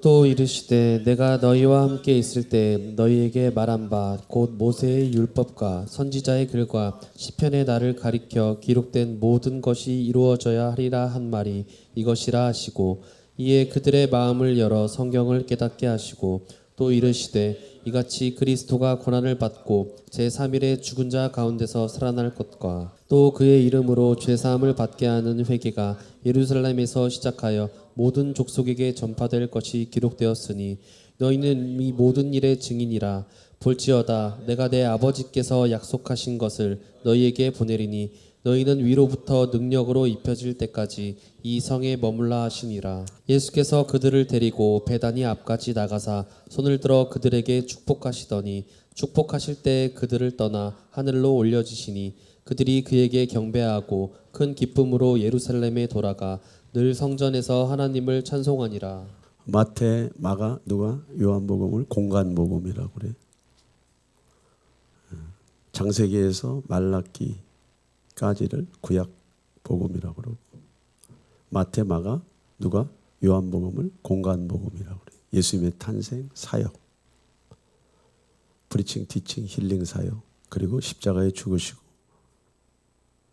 또 이르시되 내가 너희와 함께 있을 때 너희에게 말한 바 곧 모세의 율법과 선지자의 글과 시편의 나를 가리켜 기록된 모든 것이 이루어져야 하리라 한 말이 이것이라 하시고 이에 그들의 마음을 열어 성경을 깨닫게 하시고 또 이르시되 이같이 그리스도가 고난을 받고 제3일에 죽은 자 가운데서 살아날 것과 또 그의 이름으로 죄사함을 받게 하는 회개가 예루살렘에서 시작하여 모든 족속에게 전파될 것이 기록되었으니 너희는 이 모든 일의 증인이라. 볼지어다 내가 내 아버지께서 약속하신 것을 너희에게 보내리니 너희는 위로부터 능력으로 입혀질 때까지 이 성에 머물라 하시니라. 예수께서 그들을 데리고 베다니 앞까지 나가사 손을 들어 그들에게 축복하시더니 축복하실 때 그들을 떠나 하늘로 올려지시니 그들이 그에게 경배하고 큰 기쁨으로 예루살렘에 돌아가 늘 성전에서 하나님을 찬송하니라. 마태, 마가, 누가 요한복음을 공간복음이라고 그래. 창세기에서 말라기까지를 구약복음이라고 그러고, 마태, 마가, 누가 요한복음을 공간복음이라고 그래. 예수님의 탄생, 사역, 프리칭, 티칭, 힐링 사역, 그리고 십자가에 죽으시고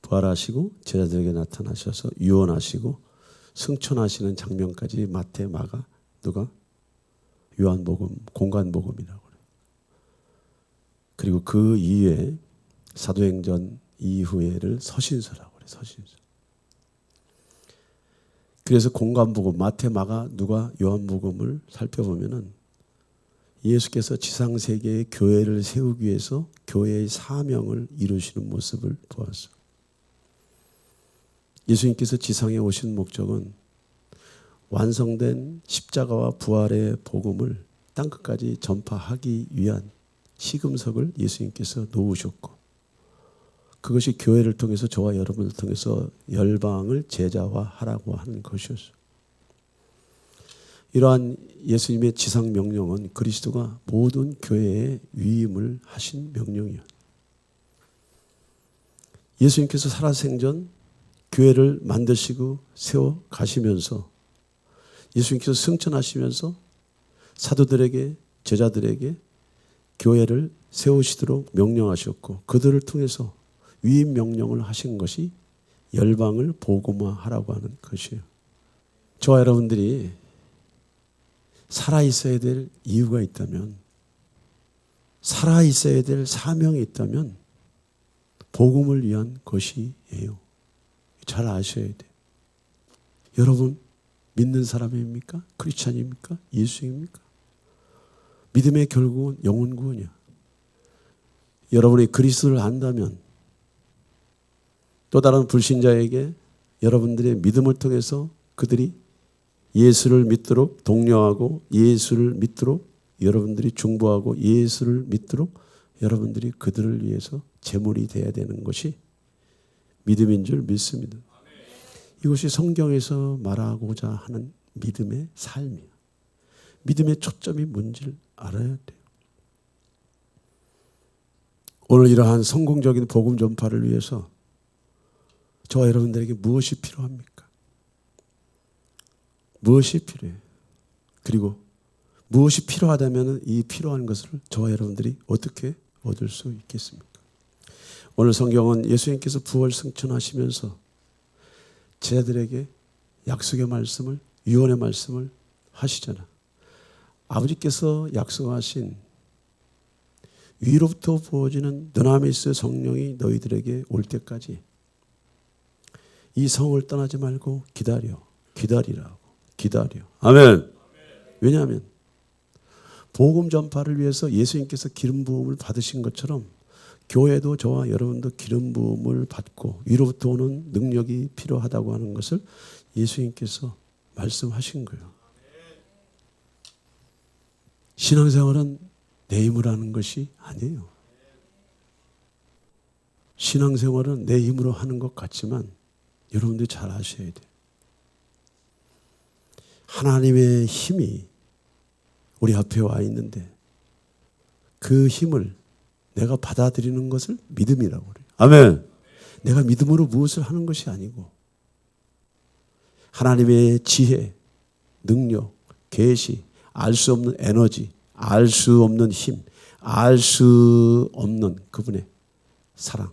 부활하시고 제자들에게 나타나셔서 유언하시고 승천하시는 장면까지 마태, 마가, 누가 요한복음, 공간복음이라고 그래요. 그리고 그 이후에 사도행전 이후에를 서신서라고 그래요. 서신서. 그래서 공간복음, 마태, 마가, 누가 요한복음을 살펴보면은 예수께서 지상세계의 교회를 세우기 위해서 교회의 사명을 이루시는 모습을 보았어요. 예수님께서 지상에 오신 목적은 완성된 십자가와 부활의 복음을 땅끝까지 전파하기 위한 시금석을 예수님께서 놓으셨고, 그것이 교회를 통해서 저와 여러분을 통해서 열방을 제자화하라고 하는 것이었어요. 이러한 예수님의 지상 명령은 그리스도가 모든 교회에 위임을 하신 명령이에요. 예수님께서 살아생전 교회를 만드시고 세워 가시면서 예수님께서 승천하시면서 사도들에게, 제자들에게 교회를 세우시도록 명령하셨고, 그들을 통해서 위임 명령을 하신 것이 열방을 복음화하라고 하는 것이에요. 저와 여러분들이 살아있어야 될 이유가 있다면, 살아있어야 될 사명이 있다면 복음을 위한 것이에요. 잘 아셔야 돼요. 여러분 믿는 사람입니까? 크리스찬입니까? 예수입니까? 믿음의 결국은 영혼 구원이야. 여러분이 그리스도를 안다면 또 다른 불신자에게 여러분들의 믿음을 통해서 그들이 예수를 믿도록 독려하고, 예수를 믿도록 여러분들이 중보하고, 예수를 믿도록 여러분들이 그들을 위해서 제물이 되어야 되는 것이 믿음인 줄 믿습니다. 이것이 성경에서 말하고자 하는 믿음의 삶이에요. 믿음의 초점이 뭔지를 알아야 돼요. 오늘 이러한 성공적인 복음 전파를 위해서 저와 여러분들에게 무엇이 필요합니까? 무엇이 필요해요? 그리고 무엇이 필요하다면 이 필요한 것을 저와 여러분들이 어떻게 얻을 수 있겠습니까? 오늘 성경은 예수님께서 부활 승천하시면서 제자들에게 약속의 말씀을, 유언의 말씀을 하시잖아. 아버지께서 약속하신 위로부터 부어지는 드나미스 성령이 너희들에게 올 때까지 이 성을 떠나지 말고 기다리라고. 아멘. 왜냐하면 복음 전파를 위해서 예수님께서 기름 부음을 받으신 것처럼 교회도 저와 여러분도 기름 부음을 받고 위로부터 오는 능력이 필요하다고 하는 것을 예수님께서 말씀하신 거예요. 신앙생활은 내 힘으로 하는 것이 아니에요. 신앙생활은 내 힘으로 하는 것 같지만 여러분들이 잘 아셔야 돼요. 하나님의 힘이 우리 앞에 와 있는데 그 힘을 내가 받아들이는 것을 믿음이라고 그래요. 아멘. 내가 믿음으로 무엇을 하는 것이 아니고 하나님의 지혜, 능력, 계시, 알 수 없는 에너지, 알 수 없는 힘, 알 수 없는 그분의 사랑.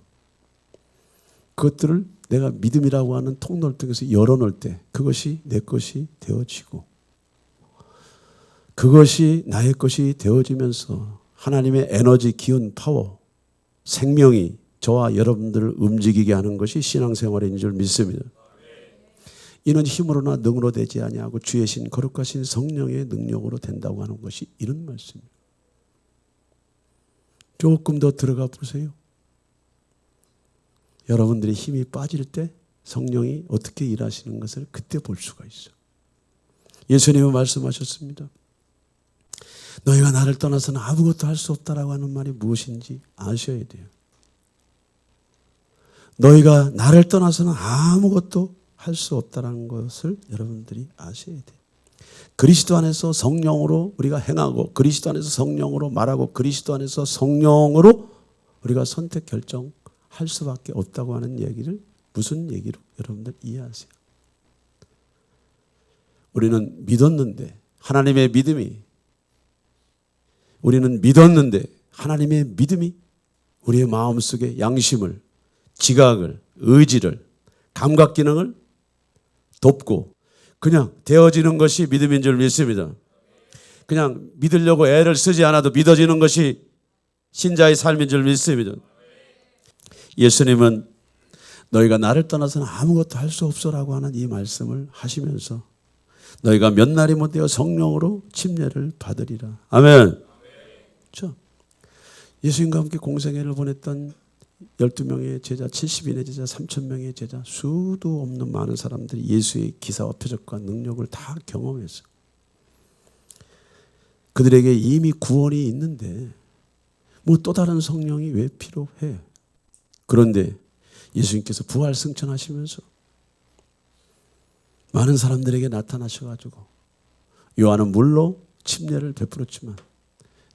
그것들을 내가 믿음이라고 하는 통로를 통해서 열어놓을 때 그것이 내 것이 되어지고 그것이 나의 것이 되어지면서 하나님의 에너지, 기운, 파워, 생명이 저와 여러분들을 움직이게 하는 것이 신앙생활인 줄 믿습니다. 이는 힘으로나 능으로 되지 아니하고 주의 신 거룩하신 성령의 능력으로 된다고 하는 것이 이런 말씀입니다. 조금 더 들어가 보세요. 여러분들이 힘이 빠질 때 성령이 어떻게 일하시는 것을 그때 볼 수가 있어요. 예수님은 말씀하셨습니다. 너희가 나를 떠나서는 아무것도 할 수 없다라고 하는 말이 무엇인지 아셔야 돼요. 너희가 나를 떠나서는 아무것도 할 수 없다라는 것을 여러분들이 아셔야 돼요. 그리스도 안에서 성령으로 우리가 행하고 그리스도 안에서 성령으로 말하고 그리스도 안에서 성령으로 우리가 선택 결정할 수밖에 없다고 하는 얘기를 무슨 얘기로 여러분들 이해하세요? 우리는 믿었는데 하나님의 믿음이 우리는 믿었는데 하나님의 믿음이 우리의 마음속에 양심을, 지각을, 의지를, 감각 기능을 돕고 그냥 되어지는 것이 믿음인 줄 믿습니다. 그냥 믿으려고 애를 쓰지 않아도 믿어지는 것이 신자의 삶인 줄 믿습니다. 예수님은 너희가 나를 떠나서는 아무것도 할 수 없어라고 하는 이 말씀을 하시면서 너희가 몇 날이 못 되어 성령으로 침례를 받으리라. 아멘. 그렇죠? 예수님과 함께 공생애를 보냈던 12명의 제자, 70인의 제자, 3,000명의 제자, 수도 없는 많은 사람들이 예수의 기사와 표적과 능력을 다 경험했어요. 그들에게 이미 구원이 있는데 뭐 또 다른 성령이 왜 필요해? 그런데 예수님께서 부활 승천하시면서 많은 사람들에게 나타나셔가지고 요한은 물로 침례를 베풀었지만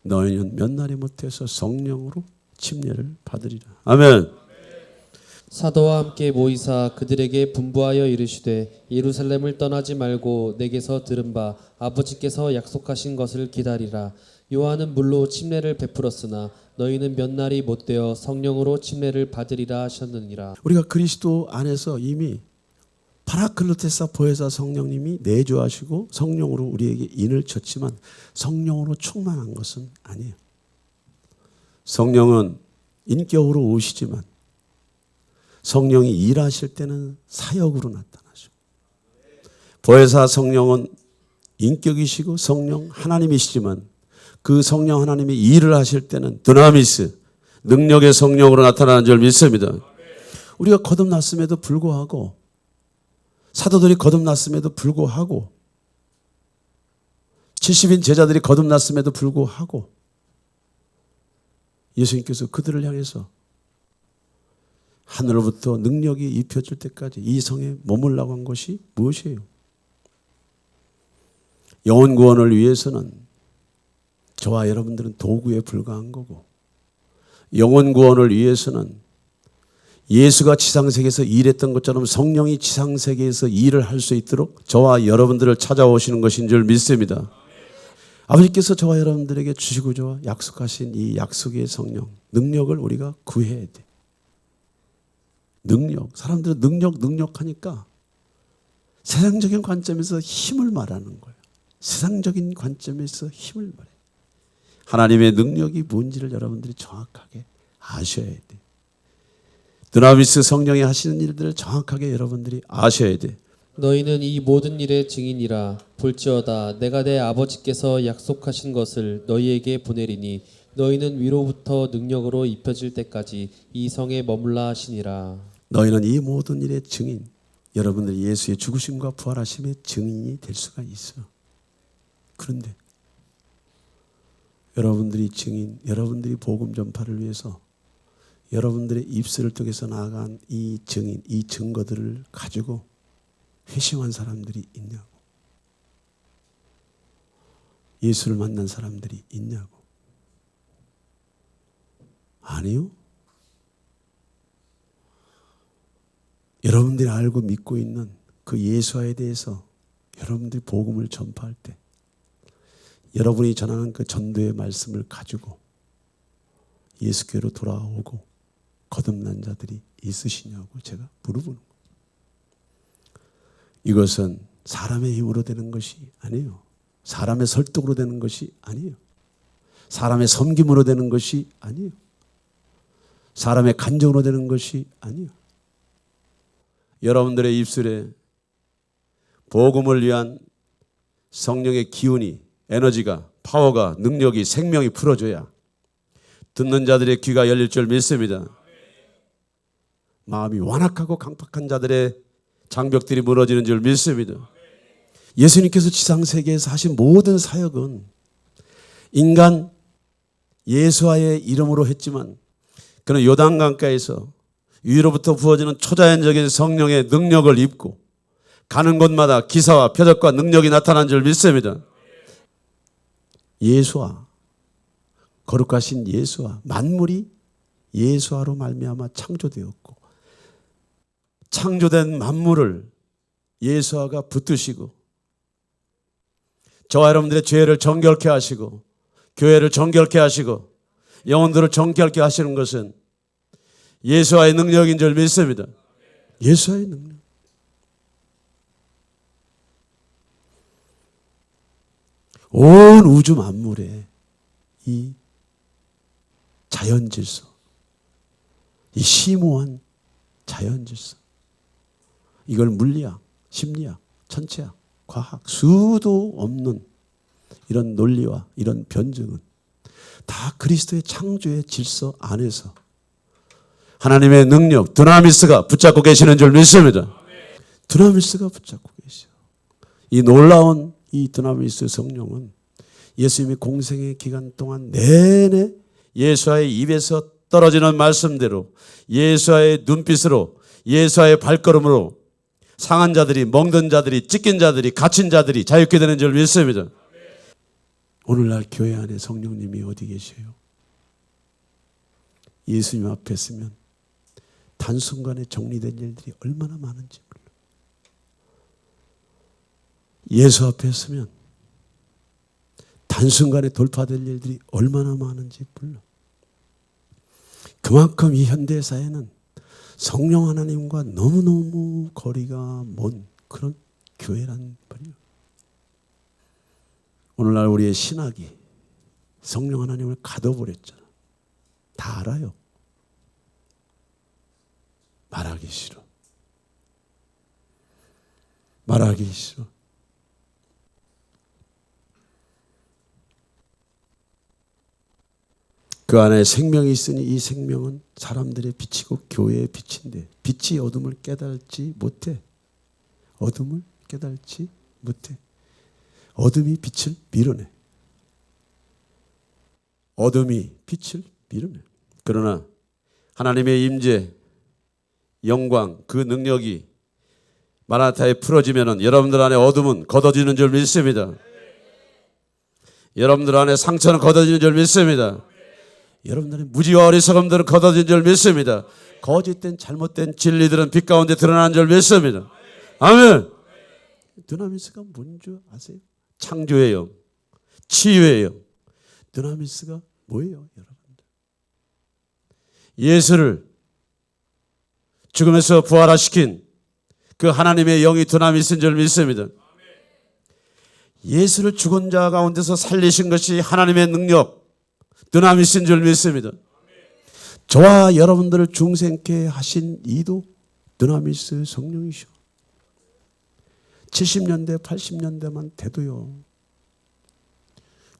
너희는 몇 날이 못해서 성령으로 침례를 받으리라. 아멘. 사도와 함께 모이사 그들에게 분부하여 이르시되 예루살렘을 떠나지 말고 내게서 들은 바 아버지께서 약속하신 것을 기다리라. 요한은 물로 침례를 베풀었으나 너희는 몇 날이 못되어 성령으로 침례를 받으리라 하셨느니라. 우리가 그리스도 안에서 이미 파라클로테사 보혜사 성령님이 내주하시고 성령으로 우리에게 인을 쳤지만 성령으로 충만한 것은 아니에요. 성령은 인격으로 오시지만 성령이 일하실 때는 사역으로 나타나죠. 보혜사 성령은 인격이시고 성령 하나님이시지만 그 성령 하나님이 일을 하실 때는 드나미스 능력의 성령으로 나타나는 줄 믿습니다. 우리가 거듭났음에도 불구하고 사도들이 거듭났음에도 불구하고 70인 제자들이 거듭났음에도 불구하고 예수님께서 그들을 향해서 하늘로부터 능력이 입혀질 때까지 이 성에 머물라고 한 것이 무엇이에요? 영혼 구원을 위해서는 저와 여러분들은 도구에 불과한 거고 영혼 구원을 위해서는 예수가 지상세계에서 일했던 것처럼 성령이 지상세계에서 일을 할 수 있도록 저와 여러분들을 찾아오시는 것인 줄 믿습니다. 아버지께서 저와 여러분들에게 주시고자 약속하신 이 약속의 성령, 능력을 우리가 구해야 돼. 능력. 사람들은 능력 하니까 세상적인 관점에서 힘을 말하는 거예요. 세상적인 관점에서 힘을 말해요. 하나님의 능력이 뭔지를 여러분들이 정확하게 아셔야 돼. 드나미스 성령이 하시는 일들을 정확하게 여러분들이 아셔야 돼. 너희는 이 모든 일의 증인이라. 볼지어다 내가 내 아버지께서 약속하신 것을 너희에게 보내리니 너희는 위로부터 능력으로 입혀질 때까지 이 성에 머물라 하시니라. 너희는 이 모든 일의 증인, 여러분들이 예수의 죽으심과 부활하심의 증인이 될 수가 있어. 그런데 여러분들이 증인, 여러분들이 복음 전파를 위해서 여러분들의 입술을 통해서 나아간 이 증인, 이 증거들을 가지고 회심한 사람들이 있냐고. 예수를 만난 사람들이 있냐고. 아니요. 여러분들이 알고 믿고 있는 그 예수에 대해서 여러분들이 복음을 전파할 때 여러분이 전하는 그 전도의 말씀을 가지고 예수께로 돌아오고 거듭난 자들이 있으시냐고 제가 물어보는 거예요. 이것은 사람의 힘으로 되는 것이 아니에요. 사람의 설득으로 되는 것이 아니에요. 사람의 섬김으로 되는 것이 아니에요. 사람의 간정으로 되는 것이 아니에요. 여러분들의 입술에 복음을 위한 성령의 기운이, 에너지가, 파워가, 능력이, 생명이 풀어줘야 듣는 자들의 귀가 열릴 줄 믿습니다. 마음이 완악하고 강팍한 자들의 장벽들이 무너지는 줄 믿습니다. 예수님께서 지상세계에서 하신 모든 사역은 인간 예수와의 이름으로 했지만 그는 요단강가에서 위로부터 부어지는 초자연적인 성령의 능력을 입고 가는 곳마다 기사와 표적과 능력이 나타난 줄 믿습니다. 예수와 거룩하신 예수와 만물이 예수와로 말미암아 창조되었고 창조된 만물을 예수와가 붙드시고 저와 여러분들의 죄를 정결케 하시고 교회를 정결케 하시고 영혼들을 정결케 하시는 것은 예수와의 능력인 줄 믿습니다. 예수와의 능력. 온 우주 만물의 이 자연 질서, 이 심오한 자연 질서, 이걸 물리학, 심리학, 천체학, 과학, 수도 없는 이런 논리와 이런 변증은 다 그리스도의 창조의 질서 안에서 하나님의 능력, 두나미스가 붙잡고 계시는 줄 믿습니다. 두나미스가 붙잡고 계셔. 이 놀라운 이 두나미스 성령은 예수님이 공생의 기간 동안 내내 예수와의 입에서 떨어지는 말씀대로 예수와의 눈빛으로 예수와의 발걸음으로 상한 자들이, 멍든 자들이, 찢긴 자들이, 갇힌 자들이 자유케 되는 줄 믿습니다. 오늘날 교회 안에 성령님이 어디 계셔요? 예수님 앞에 있으면 단순간에 정리된 일들이 얼마나 많은지 몰라. 예수 앞에 있으면 단순간에 돌파될 일들이 얼마나 많은지 몰라. 그만큼 이 현대사회는 성령 하나님과 너무너무 거리가 먼 그런 교회란 말이에요. 오늘날 우리의 신학이 성령 하나님을 가둬버렸잖아. 다 알아요. 말하기 싫어. 말하기 싫어. 그 안에 생명이 있으니 이 생명은 사람들의 빛이고 교회의 빛인데 빛이 어둠을 깨달지 못해. 어둠을 깨달지 못해. 어둠이 빛을 밀어내. 어둠이 빛을 밀어내. 그러나 하나님의 임재, 영광, 그 능력이 마라나타에 풀어지면 여러분들 안에 어둠은 걷어지는 줄 믿습니다. 여러분들 안에 상처는 걷어지는 줄 믿습니다. 여러분들의 무지와 어리석음들은 걷어진 줄 믿습니다. 거짓된 잘못된 진리들은 빛 가운데 드러나는 줄 믿습니다. 아멘. 두나미스가 뭔지 아세요? 창조의 영, 치유의 영. 두나미스가 뭐예요, 여러분들? 예수를 죽음에서 부활화시킨 그 하나님의 영이 두나미스인 줄 믿습니다. 예수를 죽은 자 가운데서 살리신 것이 하나님의 능력, 두나미스인 줄 믿습니다. 저와 여러분들을 중생케 하신 이도 두나미스 성령이셔. 70년대, 80년대만 돼도요.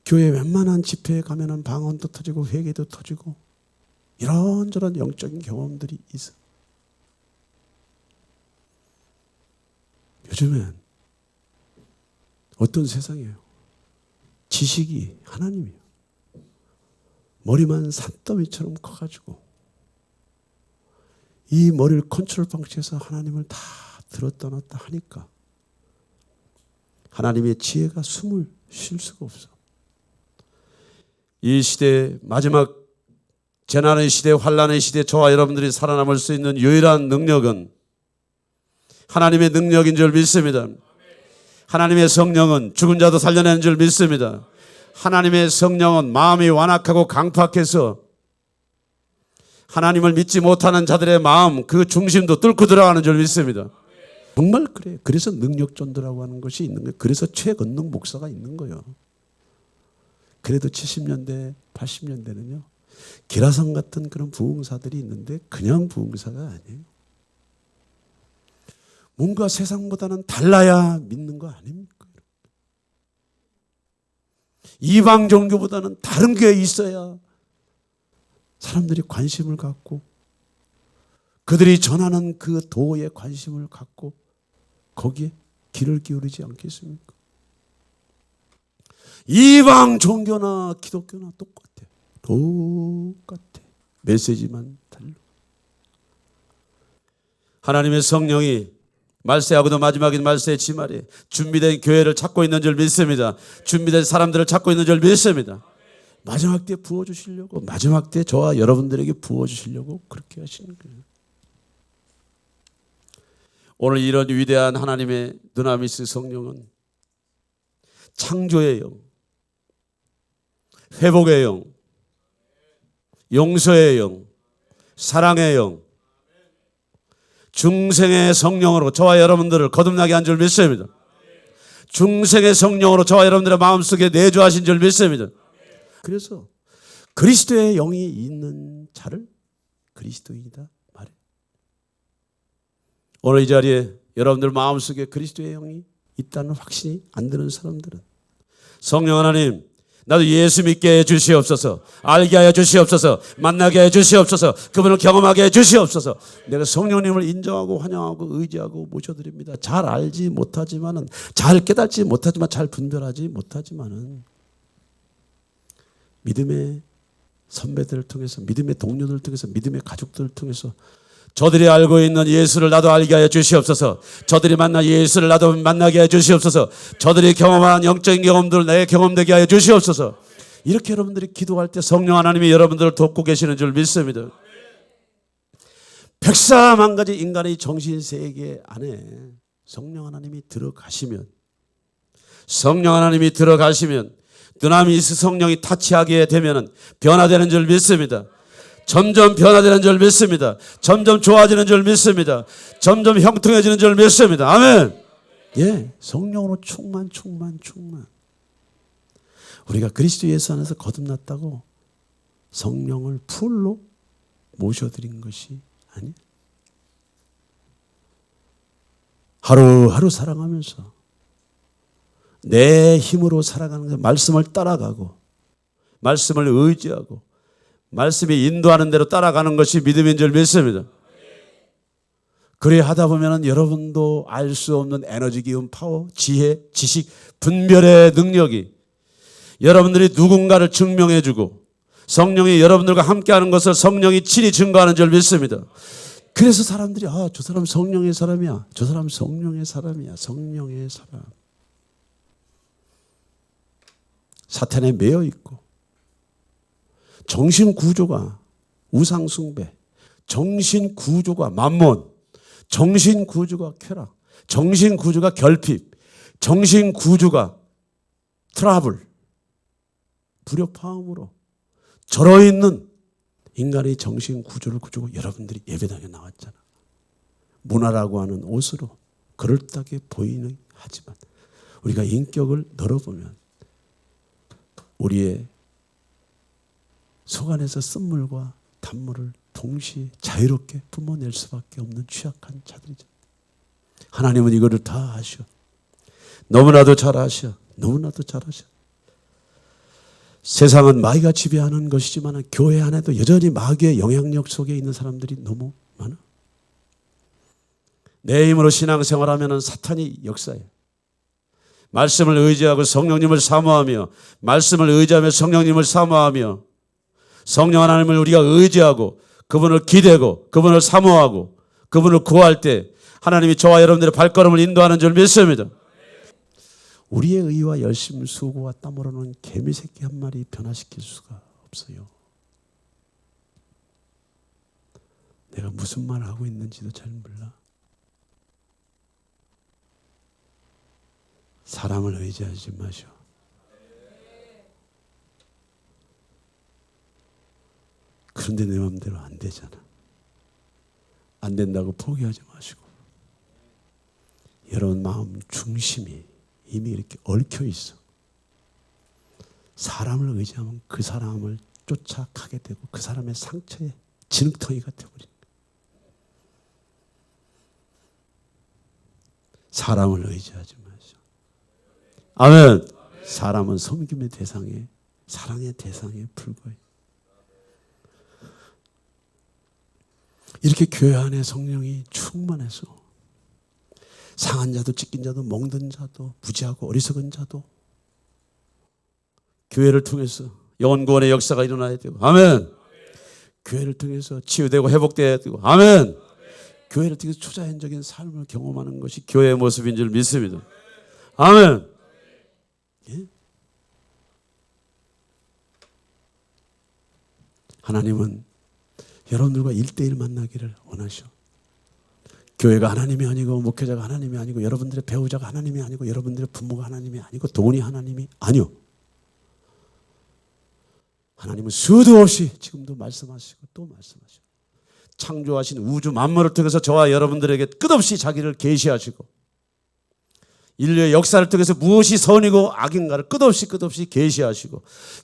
교회 웬만한 집회에 가면은 방언도 터지고 회개도 터지고 이런저런 영적인 경험들이 있어. 요즘엔 어떤 세상이에요? 지식이 하나님이에요. 머리만 산더미처럼 커가지고 이 머리를 컨트롤 방치해서 하나님을 다 들었다 놨다 하니까 하나님의 지혜가 숨을 쉴 수가 없어. 이 시대 마지막 재난의 시대, 환난의 시대 저와 여러분들이 살아남을 수 있는 유일한 능력은 하나님의 능력인 줄 믿습니다. 하나님의 성령은 죽은 자도 살려내는 줄 믿습니다. 하나님의 성령은 마음이 완악하고 강팍해서 하나님을 믿지 못하는 자들의 마음 그 중심도 뚫고 들어가는 줄 믿습니다. 정말 그래요. 그래서 능력전도라고 하는 것이 있는 거예요. 그래서 최건능 목사가 있는 거예요. 그래도 70년대, 80년대는요. 기라성 같은 그런 부흥사들이 있는데 그냥 부흥사가 아니에요. 뭔가 세상보다는 달라야 믿는 거 아닙니까? 이방 종교보다는 다른 게 있어야 사람들이 관심을 갖고 그들이 전하는 그 도에 관심을 갖고 거기에 귀를 기울이지 않겠습니까? 이방 종교나 기독교나 똑같아. 메시지만 달라. 하나님의 성령이 말세하고도 마지막인 말세의 지말에 준비된 교회를 찾고 있는 줄 믿습니다. 준비된 사람들을 찾고 있는 줄 믿습니다. 마지막 때 부어주시려고, 마지막 때 저와 여러분들에게 부어주시려고 그렇게 하시는 거예요. 오늘 이런 위대한 하나님의 두나미스 성령은 창조의 영, 회복의 영, 용서의 영, 사랑의 영, 중생의 성령으로 저와 여러분들을 거듭나게 한 줄 믿습니다. 중생의 성령으로 저와 여러분들의 마음속에 내주하신 줄 믿습니다. 그래서 그리스도의 영이 있는 자를 그리스도인이다 말해. 오늘 이 자리에 여러분들 마음속에 그리스도의 영이 있다는 확신이 안 드는 사람들은 성령 하나님, 나도 예수 믿게 해 주시옵소서, 알게 하여 주시옵소서, 만나게 해 주시옵소서, 그분을 경험하게 해 주시옵소서. 내가 성령님을 인정하고 환영하고 의지하고 모셔드립니다. 잘 알지 못하지만은, 잘 깨닫지 못하지만, 잘 분별하지 못하지만은 믿음의 선배들을 통해서, 믿음의 동료들을 통해서, 믿음의 가족들을 통해서 저들이 알고 있는 예수를 나도 알게 하여 주시옵소서. 저들이 만나 예수를 나도 만나게 하여 주시옵소서. 저들이 경험한 영적인 경험들을 내 경험되게 하여 주시옵소서. 이렇게 여러분들이 기도할 때 성령 하나님이 여러분들을 돕고 계시는 줄 믿습니다. 백사만가지 인간의 정신세계 안에 성령 하나님이 들어가시면, 성령 하나님이 들어가시면 두나미스 성령이 타치하게 되면 변화되는 줄 믿습니다. 점점 변화되는 줄 믿습니다. 점점 좋아지는 줄 믿습니다. 점점 형통해지는 줄 믿습니다. 아멘. 예, 성령으로 충만. 우리가 그리스도 예수 안에서 거듭났다고 성령을 풀로 모셔드린 것이 아니에요. 하루하루 살아가면서 내 힘으로 살아가는 말씀을 따라가고 말씀을 의지하고 말씀이 인도하는 대로 따라가는 것이 믿음인 줄 믿습니다. 그래 하다 보면 여러분도 알 수 없는 에너지, 기운, 파워, 지혜, 지식, 분별의 능력이 여러분들이 누군가를 증명해 주고 성령이 여러분들과 함께하는 것을 성령이 친히 증거하는 줄 믿습니다. 그래서 사람들이 저 사람 성령의 사람이야. 저 사람 성령의 사람이야. 성령의 사람. 사탄에 매여 있고 정신 구조가 우상 숭배, 정신 구조가 만몬, 정신 구조가 쾌락, 정신 구조가 결핍, 정신 구조가 트러블, 불협화음으로 절어 있는 인간의 정신 구조를 구조고 여러분들이 예배당에 나왔잖아. 문화라고 하는 옷으로 그럴듯하게 보이는 하지만 우리가 인격을 널어보면 우리의 속 안에서 쓴물과 단물을 동시에 자유롭게 뿜어낼 수밖에 없는 취약한 자들이죠. 하나님은 이거를 다 아셔. 너무나도 잘 아셔. 너무나도 잘 아셔. 세상은 마귀가 지배하는 것이지만 교회 안에도 여전히 마귀의 영향력 속에 있는 사람들이 너무 많아. 내 힘으로 신앙생활하면 사탄이 역사해. 말씀을 의지하고 성령님을 사모하며 말씀을 의지하며 성령님을 사모하며 성령 하나님을 우리가 의지하고 그분을 기대고 그분을 사모하고 그분을 구할 때 하나님이 저와 여러분들의 발걸음을 인도하는 줄 믿습니다. 우리의 의와 열심, 수고와 땀으로는 개미 새끼 한 마리 변화시킬 수가 없어요. 내가 무슨 말을 하고 있는지도 잘 몰라. 사람을 의지하지 마시오. 그런데 내 마음대로 안 되잖아. 안 된다고 포기하지 마시고 여러분 마음 중심이 이미 이렇게 얽혀 있어. 사람을 의지하면 그 사람을 쫓아가게 되고 그 사람의 상처에 진흙덩이가 되어버린 거예요. 사람을 의지하지 마시오. 아멘. 사람은 섬김의 대상에 사랑의 대상에 불과해. 이렇게 교회 안에 성령이 충만해서 상한 자도 찢긴 자도 멍든 자도 무지하고 어리석은 자도 교회를 통해서 영혼 구원의 역사가 일어나야 되고 아멘. 교회를 통해서 치유되고 회복되어야 되고 아멘. 교회를 통해서 초자연적인 삶을 경험하는 것이 교회의 모습인 줄 믿습니다. 아멘. 예? 하나님은 여러분들과 1대1 만나기를 원하셔. 교회가 하나님이 아니고 목회자가 하나님이 아니고 여러분들의 배우자가 하나님이 아니고 여러분들의 부모가 하나님이 아니고 돈이 하나님이 아니요. 하나님은 수도 없이 지금도 말씀하시고 또 말씀하시고 창조하신 우주 만물을 통해서 저와 여러분들에게 끝없이 자기를 계시하시고 인류의 역사를 통해서 무엇이 선이고 악인가를 끝없이 계시하시고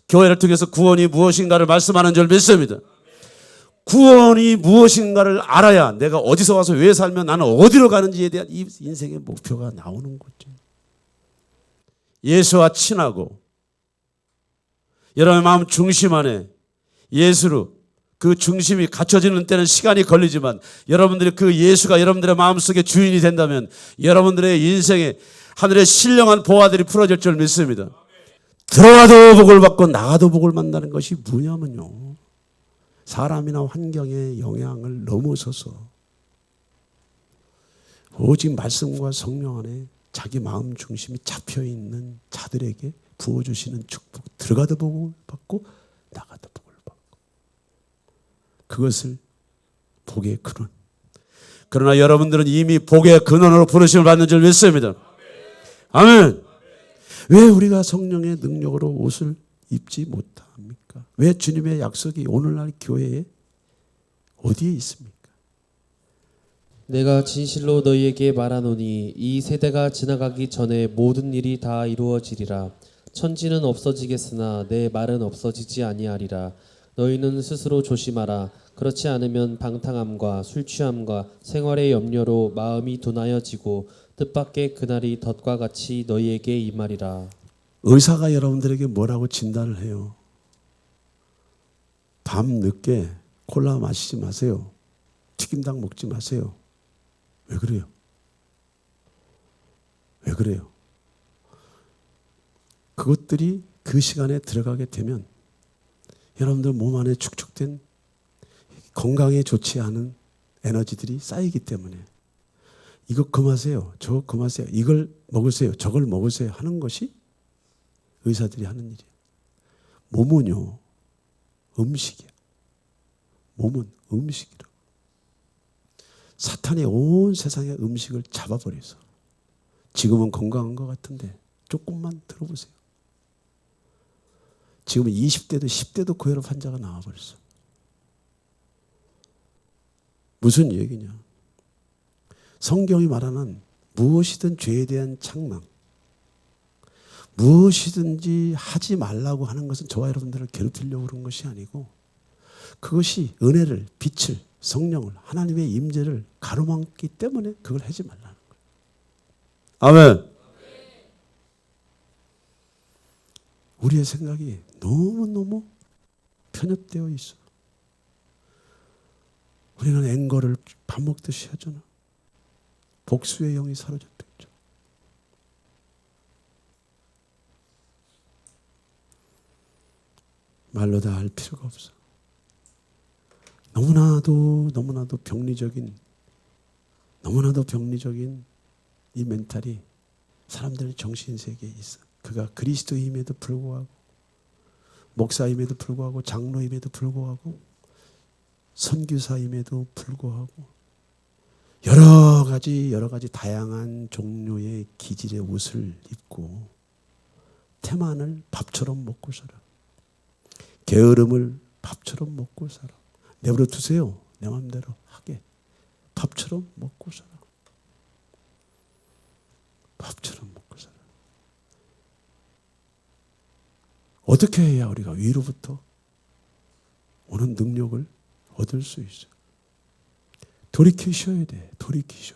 교회를 통해서 구원이 무엇인가를 말씀하는 줄 믿습니다. 구원이 무엇인가를 알아야 내가 어디서 와서 왜 살면 나는 어디로 가는지에 대한 이 인생의 목표가 나오는 거죠. 예수와 친하고 여러분의 마음 중심 안에 예수로 그 중심이 갖춰지는 때는 시간이 걸리지만 여러분들이 그 예수가 여러분들의 마음속에 주인이 된다면 여러분들의 인생에 하늘의 신령한 보화들이 풀어질 줄 믿습니다. 들어가도 복을 받고 나가도 복을 받는다는 것이 뭐냐면요. 사람이나 환경의 영향을 넘어서서 오직 말씀과 성령 안에 자기 마음 중심이 잡혀있는 자들에게 부어주시는 축복. 들어가도 복을 받고 나가도 복을 받고. 그것을 복의 근원. 그러나 여러분들은 이미 복의 근원으로 부르심을 받는 줄 믿습니다. 아멘. 왜 우리가 성령의 능력으로 옷을 입지 못합니까? 왜 주님의 약속이 오늘날 교회에 어디에 있습니까? 내가 진실로 너희에게 말하노니 이 세대가 지나가기 전에 모든 일이 다 이루어지리라. 천지는 없어지겠으나 내 말은 없어지지 아니하리라. 너희는 스스로 조심하라. 그렇지 않으면 방탕함과 술취함과 생활의 염려로 마음이 둔하여지고 뜻밖의 그날이 덫과 같이 너희에게 임하리라. 의사가 여러분들에게 뭐라고 진단을 해요? 밤 늦게 콜라 마시지 마세요. 튀김닭 먹지 마세요. 왜 그래요? 왜 그래요? 그것들이 그 시간에 들어가게 되면 여러분들 몸 안에 축적된 건강에 좋지 않은 에너지들이 쌓이기 때문에 이거 금하세요. 저거 금하세요. 이걸 먹으세요. 저걸 먹으세요. 하는 것이 의사들이 하는 일이에요. 몸은요. 음식이야. 몸은 음식이라고. 사탄이 온 세상의 음식을 잡아버려서 지금은 건강한 것 같은데 조금만 들어보세요. 지금은 20대도 10대도 고혈압 환자가 나와버렸어. 무슨 얘기냐? 성경이 말하는 무엇이든 죄에 대한 책망, 무엇이든지 하지 말라고 하는 것은 저와 여러분들을 괴롭히려고 그런 것이 아니고 그것이 은혜를, 빛을, 성령을, 하나님의 임재를 가로막기 때문에 그걸 하지 말라는 거예요. 아멘. 우리의 생각이 너무너무 편협되어 있어. 우리는 앵거를 밥 먹듯이 하잖아. 복수의 영이 사로잡혀 있죠. 말로 다 할 필요가 없어. 너무나도 병리적인 이 멘탈이 사람들의 정신세계에 있어. 그가 그리스도임에도 불구하고 목사임에도 불구하고 장로임에도 불구하고 선교사임에도 불구하고 여러 가지 다양한 종류의 기질의 옷을 입고 태만을 밥처럼 먹고 살아. 게으름을 밥처럼 먹고 살아. 내버려 두세요. 내 마음대로 하게. 밥처럼 먹고 살아. 밥처럼 먹고 살아. 어떻게 해야 우리가 위로부터 오는 능력을 얻을 수 있어요? 돌이키셔야 돼. 돌이키셔.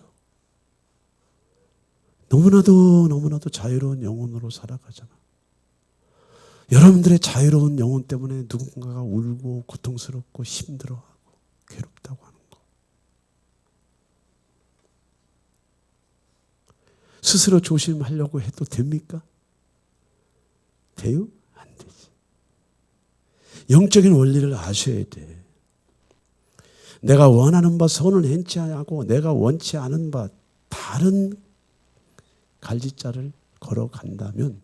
너무나도 자유로운 영혼으로 살아가잖아. 여러분들의 자유로운 영혼 때문에 누군가가 울고 고통스럽고 힘들어하고 괴롭다고 하는 거. 스스로 조심하려고 해도 됩니까? 돼요? 안 되지. 영적인 원리를 아셔야 돼. 내가 원하는 바 선을 행치 않고 내가 원치 않은 바 다른 갈지자를 걸어간다면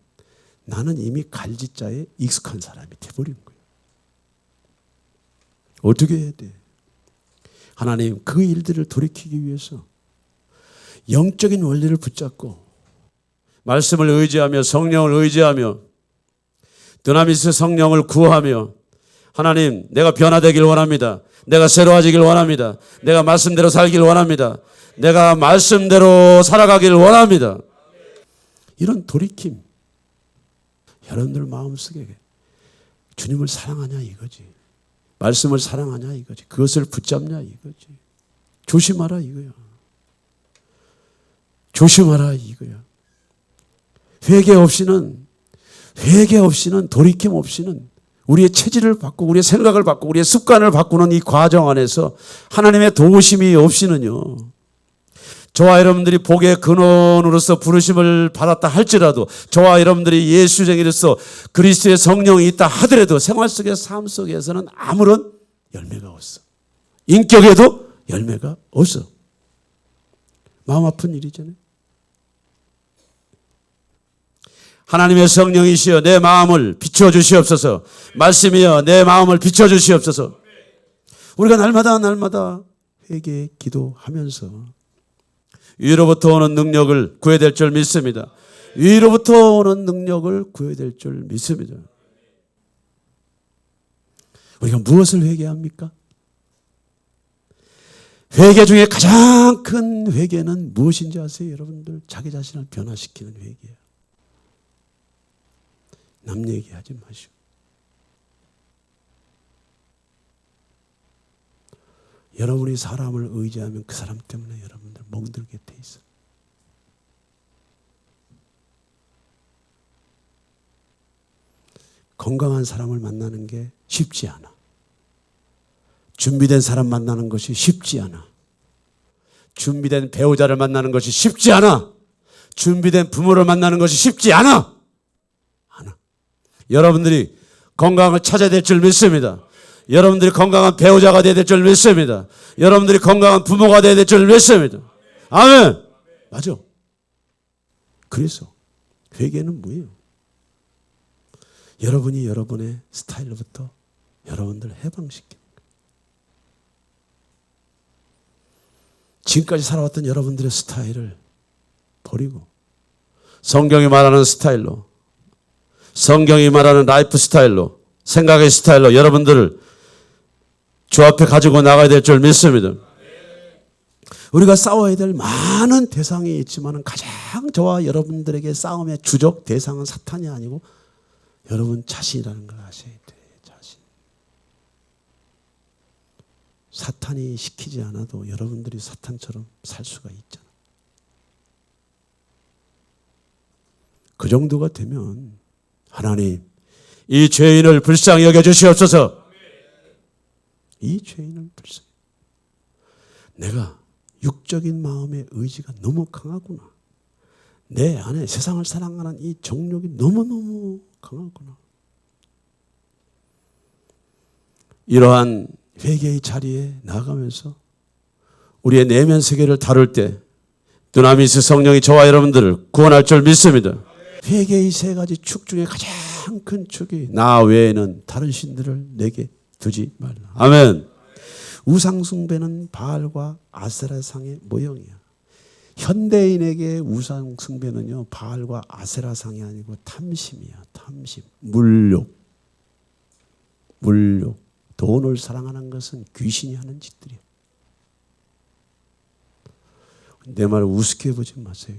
나는 이미 갈지자에 익숙한 사람이 돼버린 거예요. 어떻게 해야 돼? 하나님 그 일들을 돌이키기 위해서 영적인 원리를 붙잡고 말씀을 의지하며 성령을 의지하며 드나미스 성령을 구하며 하나님 내가 변화되길 원합니다. 내가 새로워지길 원합니다. 내가 말씀대로 살길 원합니다. 내가 말씀대로 살아가길 원합니다. 이런 돌이킴 여러분들 마음속에 주님을 사랑하냐 이거지. 말씀을 사랑하냐 이거지. 그것을 붙잡냐 이거지. 조심하라 이거야. 조심하라 이거야. 회개 없이는 돌이킴 없이는 우리의 체질을 바꾸고 우리의 생각을 바꾸고 우리의 습관을 바꾸는 이 과정 안에서 하나님의 도우심이 없이는요. 저와 여러분들이 복의 근원으로서 부르심을 받았다 할지라도 저와 여러분들이 예수쟁이로서 그리스도의 성령이 있다 하더라도 생활 속의 삶 속에서는 아무런 열매가 없어. 인격에도 열매가 없어. 마음 아픈 일이잖아요. 하나님의 성령이시여 내 마음을 비춰주시옵소서. 말씀이여 내 마음을 비춰주시옵소서. 우리가 날마다 회개 기도하면서 위로부터 오는 능력을 구해야 될 줄 믿습니다. 위로부터 오는 능력을 구해야 될 줄 믿습니다. 우리가 무엇을 회개합니까? 회개 중에 가장 큰 회개는 무엇인지 아세요? 여러분들 자기 자신을 변화시키는 회개예요. 남 얘기하지 마시고 여러분이 사람을 의지하면 그 사람 때문에 여러분들 멍들게 돼 있어. 건강한 사람을 만나는 게 쉽지 않아. 준비된 사람 만나는 것이 쉽지 않아. 준비된 배우자를 만나는 것이 쉽지 않아. 준비된 부모를 만나는 것이 쉽지 않아. 여러분들이 건강을 찾아야 될 줄 믿습니다. 여러분들이 건강한 배우자가 되어야 될 줄 믿습니다. 여러분들이 건강한 부모가 되어야 될 줄 믿습니다. 아멘. 맞아. 그래서 회개는 뭐예요? 여러분이 여러분의 스타일로부터 여러분들 해방시키는 거예요. 지금까지 살아왔던 여러분들의 스타일을 버리고 성경이 말하는 스타일로, 성경이 말하는 라이프 스타일로, 생각의 스타일로 여러분들을 주 앞에 가지고 나가야 될 줄 믿습니다. 우리가 싸워야 될 많은 대상이 있지만 가장 저와 여러분들에게 싸움의 주적 대상은 사탄이 아니고 여러분 자신이라는 걸 아셔야 돼요. 자신. 사탄이 시키지 않아도 여러분들이 사탄처럼 살 수가 있잖아. 그 정도가 되면 하나님 이 죄인을 불쌍히 여겨주시옵소서. 이 죄인을 불쌍히. 내가 육적인 마음의 의지가 너무 강하구나. 내 안에 세상을 사랑하는 이 정욕이 너무너무 강하구나. 이러한 회개의 자리에 나가면서 우리의 내면 세계를 다룰 때 두나미스 성령이 저와 여러분들을 구원할 줄 믿습니다. 회개의 세 가지 축 중에 가장 큰 축이 나 외에는 다른 신들을 내게 두지 말라. 아멘. 우상숭배는 바알과 아세라상의 모형이야. 현대인에게 우상숭배는요 바알과 아세라상이 아니고 탐심이야. 탐심, 물욕, 돈을 사랑하는 것은 귀신이 하는 짓들이야. 내 말 우습게 보지 마세요.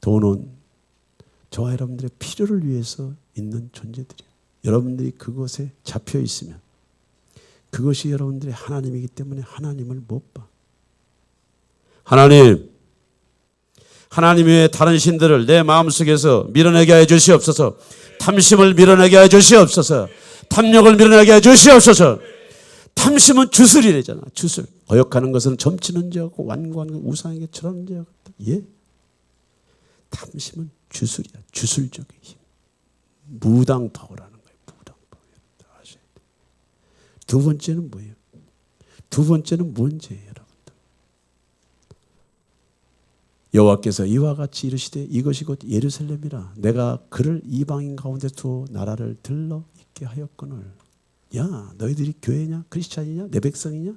돈은 저와 여러분들의 필요를 위해서 있는 존재들이에요. 여러분들이 그것에 잡혀 있으면 그것이 여러분들의 하나님이기 때문에 하나님을 못 봐. 하나님 외에 다른 신들을 내 마음속에서 밀어내게 해 주시옵소서. 탐심을 밀어내게 해 주시옵소서. 탐욕을 밀어내게 해 주시옵소서. 탐심은 주술이래잖아. 주술. 거역하는 것은 점치는 자고 완고하는 것은 우상에게 절하는 자 같다. 예. 탐심은 주술이야. 주술적인 힘. 무당파워라는 거예요. 무당파워. 아셔야 돼. 두 번째는 뭐예요? 두 번째는 뭔지예요, 여러분들. 여호와께서 이와 같이 이르시되 이것이 곧 예루살렘이라 내가 그를 이방인 가운데 두어 나라를 들러 있게 하였거늘. 야, 너희들이 교회냐? 크리스찬이냐? 내 백성이냐?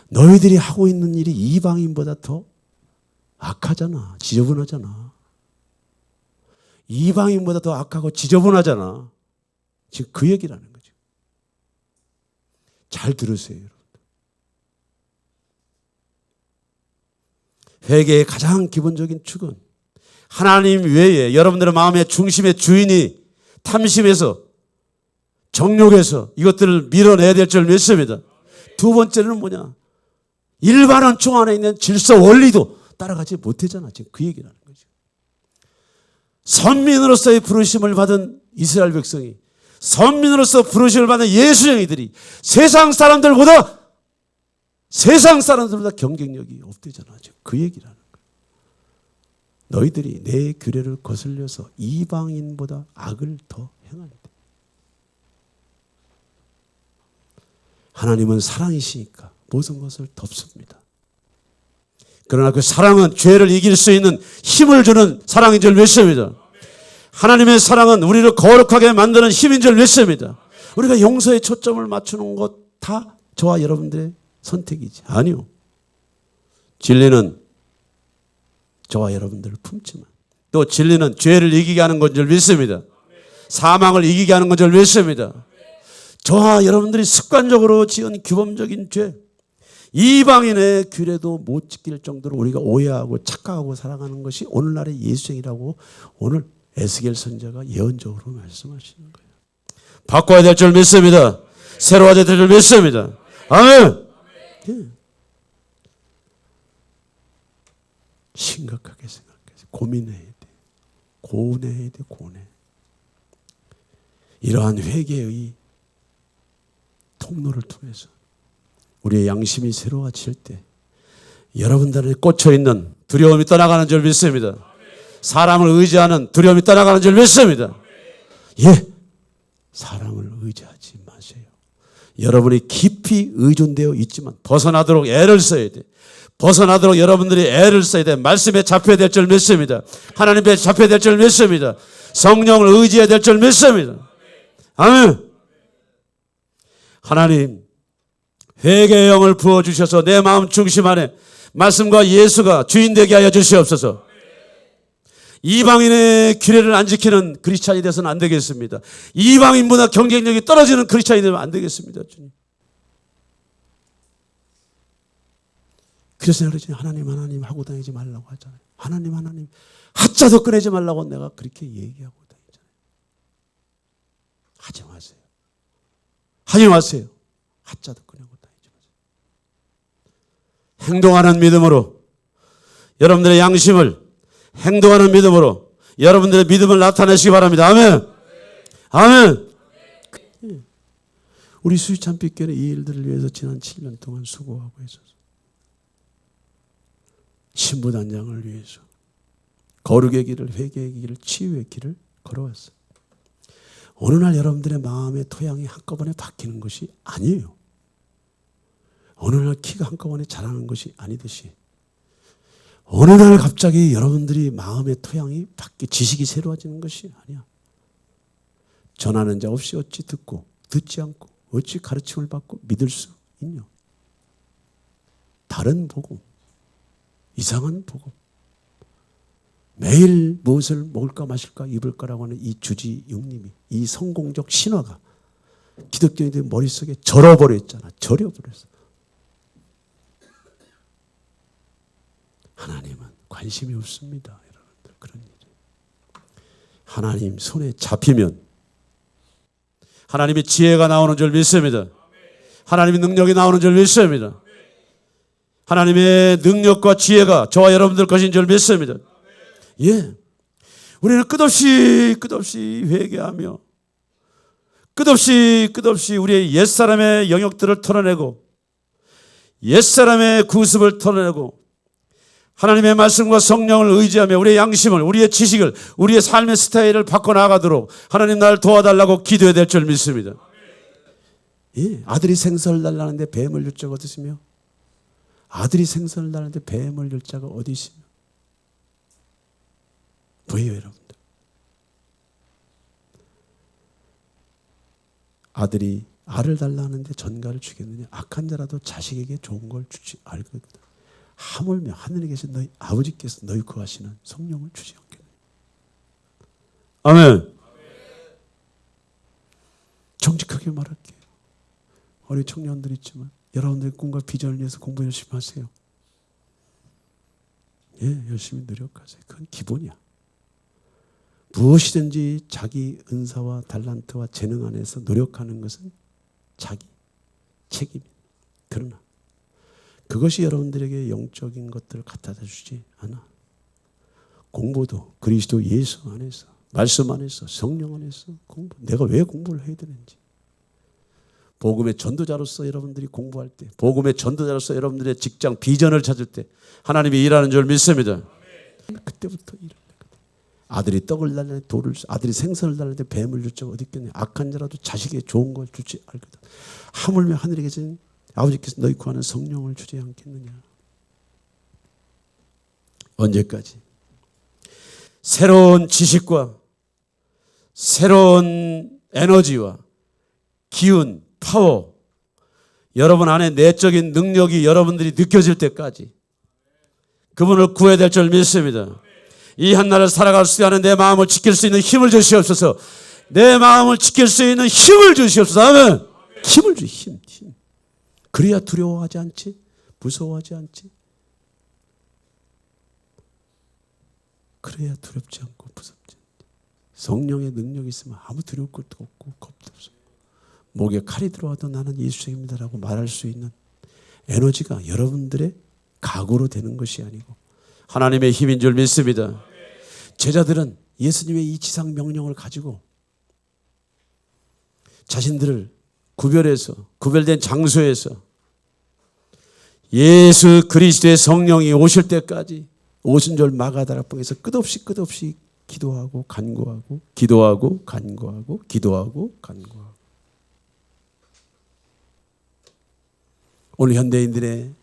너희들이 하고 있는 일이 이방인보다 더 악하잖아. 지저분하잖아. 이방인보다 더 악하고 지저분하잖아. 지금 그 얘기라는 거죠. 잘 들으세요, 여러분. 회개의 가장 기본적인 축은 하나님 외에 여러분들의 마음의 중심의 주인이 탐심에서 정욕에서 이것들을 밀어내야 될 줄 믿습니다. 두 번째는 뭐냐? 일반원총 안에 있는 질서 원리도 따라가지 못하잖아. 지금 그 얘기라는 거죠. 선민으로서의 부르심을 받은 이스라엘 백성이, 선민으로서 부르심을 받은 예수쟁이들이 세상 사람들보다 경쟁력이 없대잖아. 지금 그 얘기라는 거야. 너희들이 내 규례를 거슬려서 이방인보다 악을 더 행한대. 하나님은 사랑이시니까 모든 것을 덮습니다. 그러나 그 사랑은 죄를 이길 수 있는 힘을 주는 사랑인 줄 믿습니다. 하나님의 사랑은 우리를 거룩하게 만드는 힘인 줄 믿습니다. 우리가 용서에 초점을 맞추는 것 다 저와 여러분들의 선택이지. 아니요. 진리는 저와 여러분들을 품지만 또 진리는 죄를 이기게 하는 건 줄 믿습니다. 사망을 이기게 하는 건 줄 믿습니다. 저와 여러분들이 습관적으로 지은 규범적인 죄, 이방인의 규례도 못 지킬 정도로 우리가 오해하고 착각하고 살아가는 것이 오늘날의 예수쟁이라고 오늘 에스겔 선지자가 예언적으로 말씀하시는 거예요. 바꿔야 될 줄 믿습니다. 새로워져야 될 줄 믿습니다. 아멘. 네. 심각하게 생각해서 고민해야 돼. 고뇌해야 돼. 고뇌. 이러한 회개의 통로를 통해서 우리의 양심이 새로워질 때 여러분들의 꽂혀있는 두려움이 떠나가는 줄 믿습니다. 사람을 의지하는 두려움이 떠나가는 줄 믿습니다. 예, 사람을 의지하지 마세요. 여러분이 깊이 의존되어 있지만 벗어나도록 애를 써야 돼. 벗어나도록 여러분들이 애를 써야 돼. 말씀에 잡혀야 될 줄 믿습니다. 하나님께 잡혀야 될 줄 믿습니다. 성령을 의지해야 될 줄 믿습니다. 아멘. 하나님, 회개의 영을 부어주셔서 내 마음 중심 안에 말씀과 예수가 주인 되게 하여 주시옵소서. 이방인의 규례를 안 지키는 크리스찬이 되서는 안 되겠습니다. 이방인보다 경쟁력이 떨어지는 크리스찬이 되면 안 되겠습니다. 주님. 그래서 내가 그러지 하나님 하고 다니지 말라고 하잖아요. 하나님 하자도 꺼내지 말라고 내가 그렇게 얘기하고 다니잖아요. 하지 마세요. 하지 마세요. 하자도 꺼내고 다니지 마세요. 행동하는 믿음으로 여러분들의 양심을 행동하는 믿음으로 여러분들의 믿음을 나타내시기 바랍니다. 아멘. 아멘. 우리 수유찬빛교회 이 일들을 위해서 지난 7년 동안 수고하고 있었어요. 신부단장을 위해서 거룩의 길을, 회개의 길을, 치유의 길을 걸어왔어요. 어느 날 여러분들의 마음의 토양이 한꺼번에 바뀌는 것이 아니에요. 어느 날 키가 한꺼번에 자라는 것이 아니듯이 어느 날 갑자기 여러분들이 마음의 토양이 바뀌, 지식이 새로워지는 것이 아니야. 전하는 자 없이 어찌 듣고 듣지 않고 어찌 가르침을 받고 믿을 수 있냐. 다른 복음, 이상한 복음. 매일 무엇을 먹을까 마실까 입을까라고 하는 이 주지육림이, 이 성공적 신화가 기독교인들 머릿속에 절어버렸잖아. 절여버렸어. 하나님은 관심이 없습니다. 여러분들, 그런 일이. 하나님 손에 잡히면 하나님의 지혜가 나오는 줄 믿습니다. 하나님의 능력이 나오는 줄 믿습니다. 하나님의 능력과 지혜가 저와 여러분들 것인 줄 믿습니다. 예, 우리는 끝없이 회개하며 끝없이 우리의 옛사람의 영역들을 털어내고 옛사람의 구습을 털어내고 하나님의 말씀과 성령을 의지하며 우리의 양심을, 우리의 지식을, 우리의 삶의 스타일을 바꿔나가도록 하나님 나를 도와달라고 기도해야 될 줄 믿습니다. 예, 아들이 생선을 달라는데 뱀을 줄 자가 어디 있으며, 아들이 생선을 달라는데 뱀을 줄 자가 어디 있으며. 뭐예요, 여러분들? 아들이 알을 달라는데 전갈을 주겠느냐? 악한 자라도 자식에게 좋은 걸 주지 알거든. 하물며 하늘에 계신 너희 아버지께서 너희 구하시는 성령을 주지 않겠느냐? 아멘. 정직하게 말할게요. 어린 청년들 있지만 여러분들의 꿈과 비전을 위해서 공부 열심히 하세요. 예, 열심히 노력하세요. 그건 기본이야. 무엇이든지 자기 은사와 달란트와 재능 안에서 노력하는 것은 자기 책임이에요. 그러나 그것이 여러분들에게 영적인 것들을 갖다 주지 않아. 공부도 그리스도 예수 안에서, 말씀 안에서, 성령 안에서 공부. 내가 왜 공부를 해야 되는지. 복음의 전도자로서 여러분들이 공부할 때, 복음의 전도자로서 여러분들의 직장 비전을 찾을 때 하나님이 일하는 줄 믿습니다. 그때부터 일을. 아들이 떡을 달라는데 돌을, 아들이 생선을 달라는데 뱀을 줄 자가 어디 있겠냐. 악한 자라도 자식에게 좋은 걸 주지 알거든. 하물며 하늘에 계신 아버지께서 너희 구하는 성령을 주지 않겠느냐. 언제까지? 새로운 지식과 새로운 에너지와 기운, 파워, 여러분 안에 내적인 능력이 여러분들이 느껴질 때까지 그분을 구해야 될 줄 믿습니다. 이 한날을 살아갈 수 있는 내 마음을 지킬 수 있는 힘을 주시옵소서. 내 마음을 지킬 수 있는 힘을 주시옵소서. 아멘. 힘을 주, 힘. 그래야 두려워하지 않지, 무서워하지 않지. 그래야 두렵지 않고 무섭지 않지. 성령의 능력이 있으면 아무 두려울 것도 없고 겁도 없어. 목에 칼이 들어와도 나는 예수님입니다라고 말할 수 있는 에너지가 여러분들의 각오로 되는 것이 아니고 하나님의 힘인 줄 믿습니다. 제자들은 예수님의 이 지상 명령을 가지고 자신들을 구별해서, 구별된 장소에서 예수 그리스도의 성령이 오실 때까지 오순절 마가다락방에서 끝없이 기도하고 간구하고 기도하고 간구하고 기도하고 간구하고. 오늘 현대인들의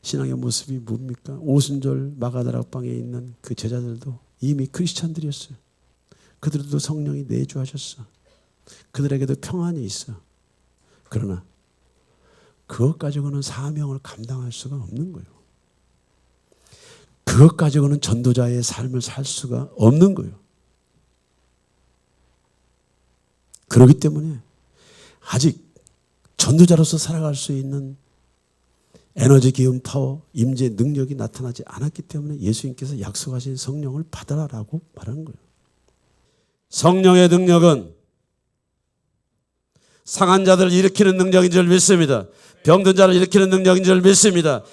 신앙의 모습이 뭡니까? 오순절 마가다락방에 있는 그 제자들도 이미 크리스찬들이었어요. 그들도 성령이 내주하셨어. 그들에게도 평안이 있어. 그러나 그것 가지고는 사명을 감당할 수가 없는 거예요. 그것 가지고는 전도자의 삶을 살 수가 없는 거예요. 그렇기 때문에 아직 전도자로서 살아갈 수 있는 에너지, 기운, 파워, 임재, 능력이 나타나지 않았기 때문에 예수님께서 약속하신 성령을 받아라라고 말하는 거예요. 성령의 능력은 상한 자들을 일으키는 능력인 줄 믿습니다. 병든 자를 일으키는 능력인 줄 믿습니다.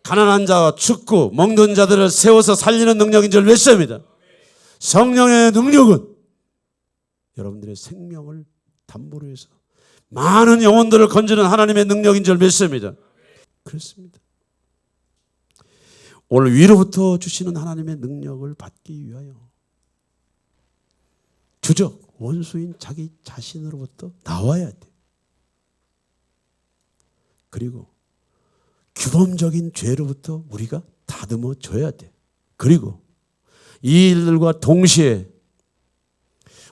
가난한 자와 춥고 멍든 자들을 세워서 살리는 능력인 줄 믿습니다. 성령의 능력은 여러분들의 생명을 담보로 해서 많은 영혼들을 건지는 하나님의 능력인 줄 믿습니다. 그렇습니다. 오늘 위로부터 주시는 하나님의 능력을 받기 위하여 주적, 원수인 자기 자신으로부터 나와야 돼. 그리고 규범적인 죄로부터 우리가 다듬어져야 돼. 그리고 이 일들과 동시에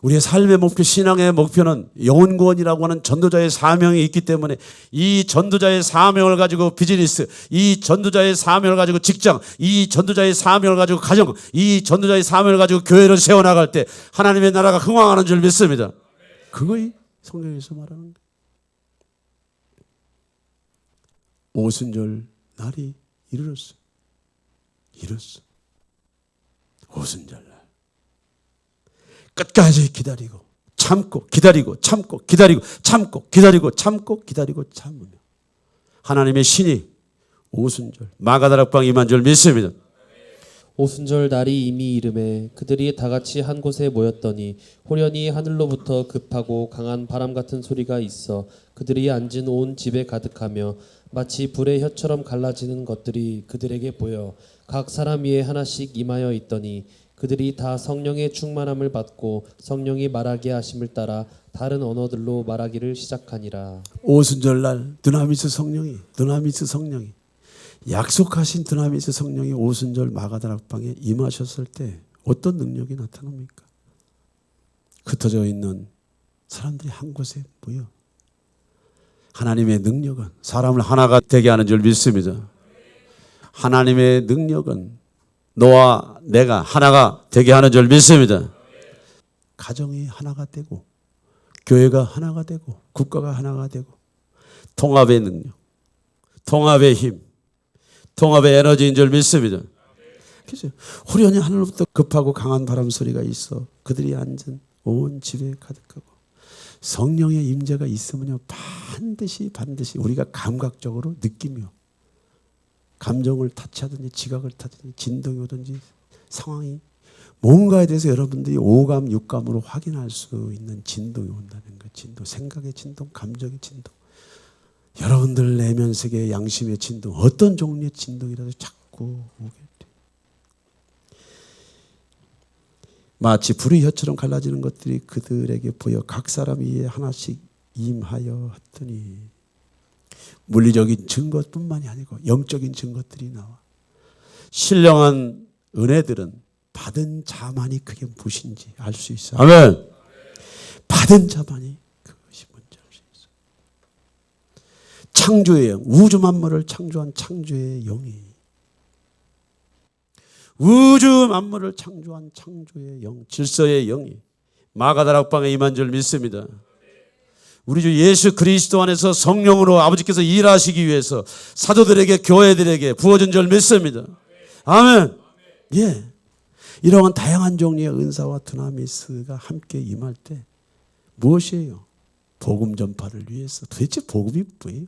우리의 삶의 목표, 신앙의 목표는 영혼 구원이라고 하는 전도자의 사명이 있기 때문에 이 전도자의 사명을 가지고 비즈니스, 이 전도자의 사명을 가지고 직장, 이 전도자의 사명을 가지고 가정, 이 전도자의 사명을 가지고 교회를 세워나갈 때 하나님의 나라가 흥왕하는 줄 믿습니다. 그거이 성경에서 말하는 거예요. 오순절 날이 이르렀어. 오순절 날. 끝까지 기다리고 참고 기다리고 참고 기다리고 참고 기다리고 참고 기다리고 참으며 하나님의 신이 오순절 마가다락방 임한 줄 믿습니다. 오순절 날이 이미 이름에 그들이 다 같이 한 곳에 모였더니 호련히 하늘로부터 급하고 강한 바람 같은 소리가 있어 그들이 앉은 온 집에 가득하며 마치 불의 혀처럼 갈라지는 것들이 그들에게 보여 각 사람 위에 하나씩 임하여 있더니 그들이 다 성령의 충만함을 받고 성령이 말하게 하심을 따라 다른 언어들로 말하기를 시작하니라. 오순절 날 두나미스 성령이 약속하신 두나미스 성령이 오순절 마가다락방에 임하셨을 때 어떤 능력이 나타납니까? 흩어져 있는 사람들이 한 곳에 모여. 하나님의 능력은 사람을 하나가 되게 하는 줄 믿습니다. 하나님의 능력은 너와 내가 하나가 되게 하는 줄 믿습니다. 가정이 하나가 되고 교회가 하나가 되고 국가가 하나가 되고 통합의 능력, 통합의 힘, 통합의 에너지인 줄 믿습니다. 그죠? 호련히 하늘로부터 급하고 강한 바람 소리가 있어 그들이 앉은 온 집에 가득하고 성령의 임재가 있으면요 반드시 우리가 감각적으로 느끼며 감정을 타치하든지 지각을 타든지 진동이 오든지 상황이 뭔가에 대해서 여러분들이 오감, 육감으로 확인할 수 있는 진동이 온다는 거. 진동, 생각의 진동, 감정의 진동. 여러분들 내면 세계의 양심의 진동, 어떤 종류의 진동이라도 자꾸 오게 돼. 마치 불의 혀처럼 갈라지는 것들이 그들에게 보여 각 사람 위에 하나씩 임하여 했더니 물리적인 증거뿐만이 아니고 영적인 증거들이 나와. 신령한 은혜들은 받은 자만이 그게 무엇인지 알 수 있어요. 아멘. 받은 자만이 그것이 뭔지 알 수 있어요. 창조의 영, 우주 만물을 창조한 창조의 영이 우주 만물을 창조한 창조의 영, 질서의 영이 마가다락방에 임한 줄 믿습니다. 우리 주 예수 그리스도 안에서 성령으로 아버지께서 일하시기 위해서 사도들에게 교회들에게 부어준 줄 믿습니다. 아멘. 예. 이러한 다양한 종류의 은사와 두나미스가 함께 임할 때 무엇이에요? 복음 전파를 위해서. 도대체 복음이 뭐예요?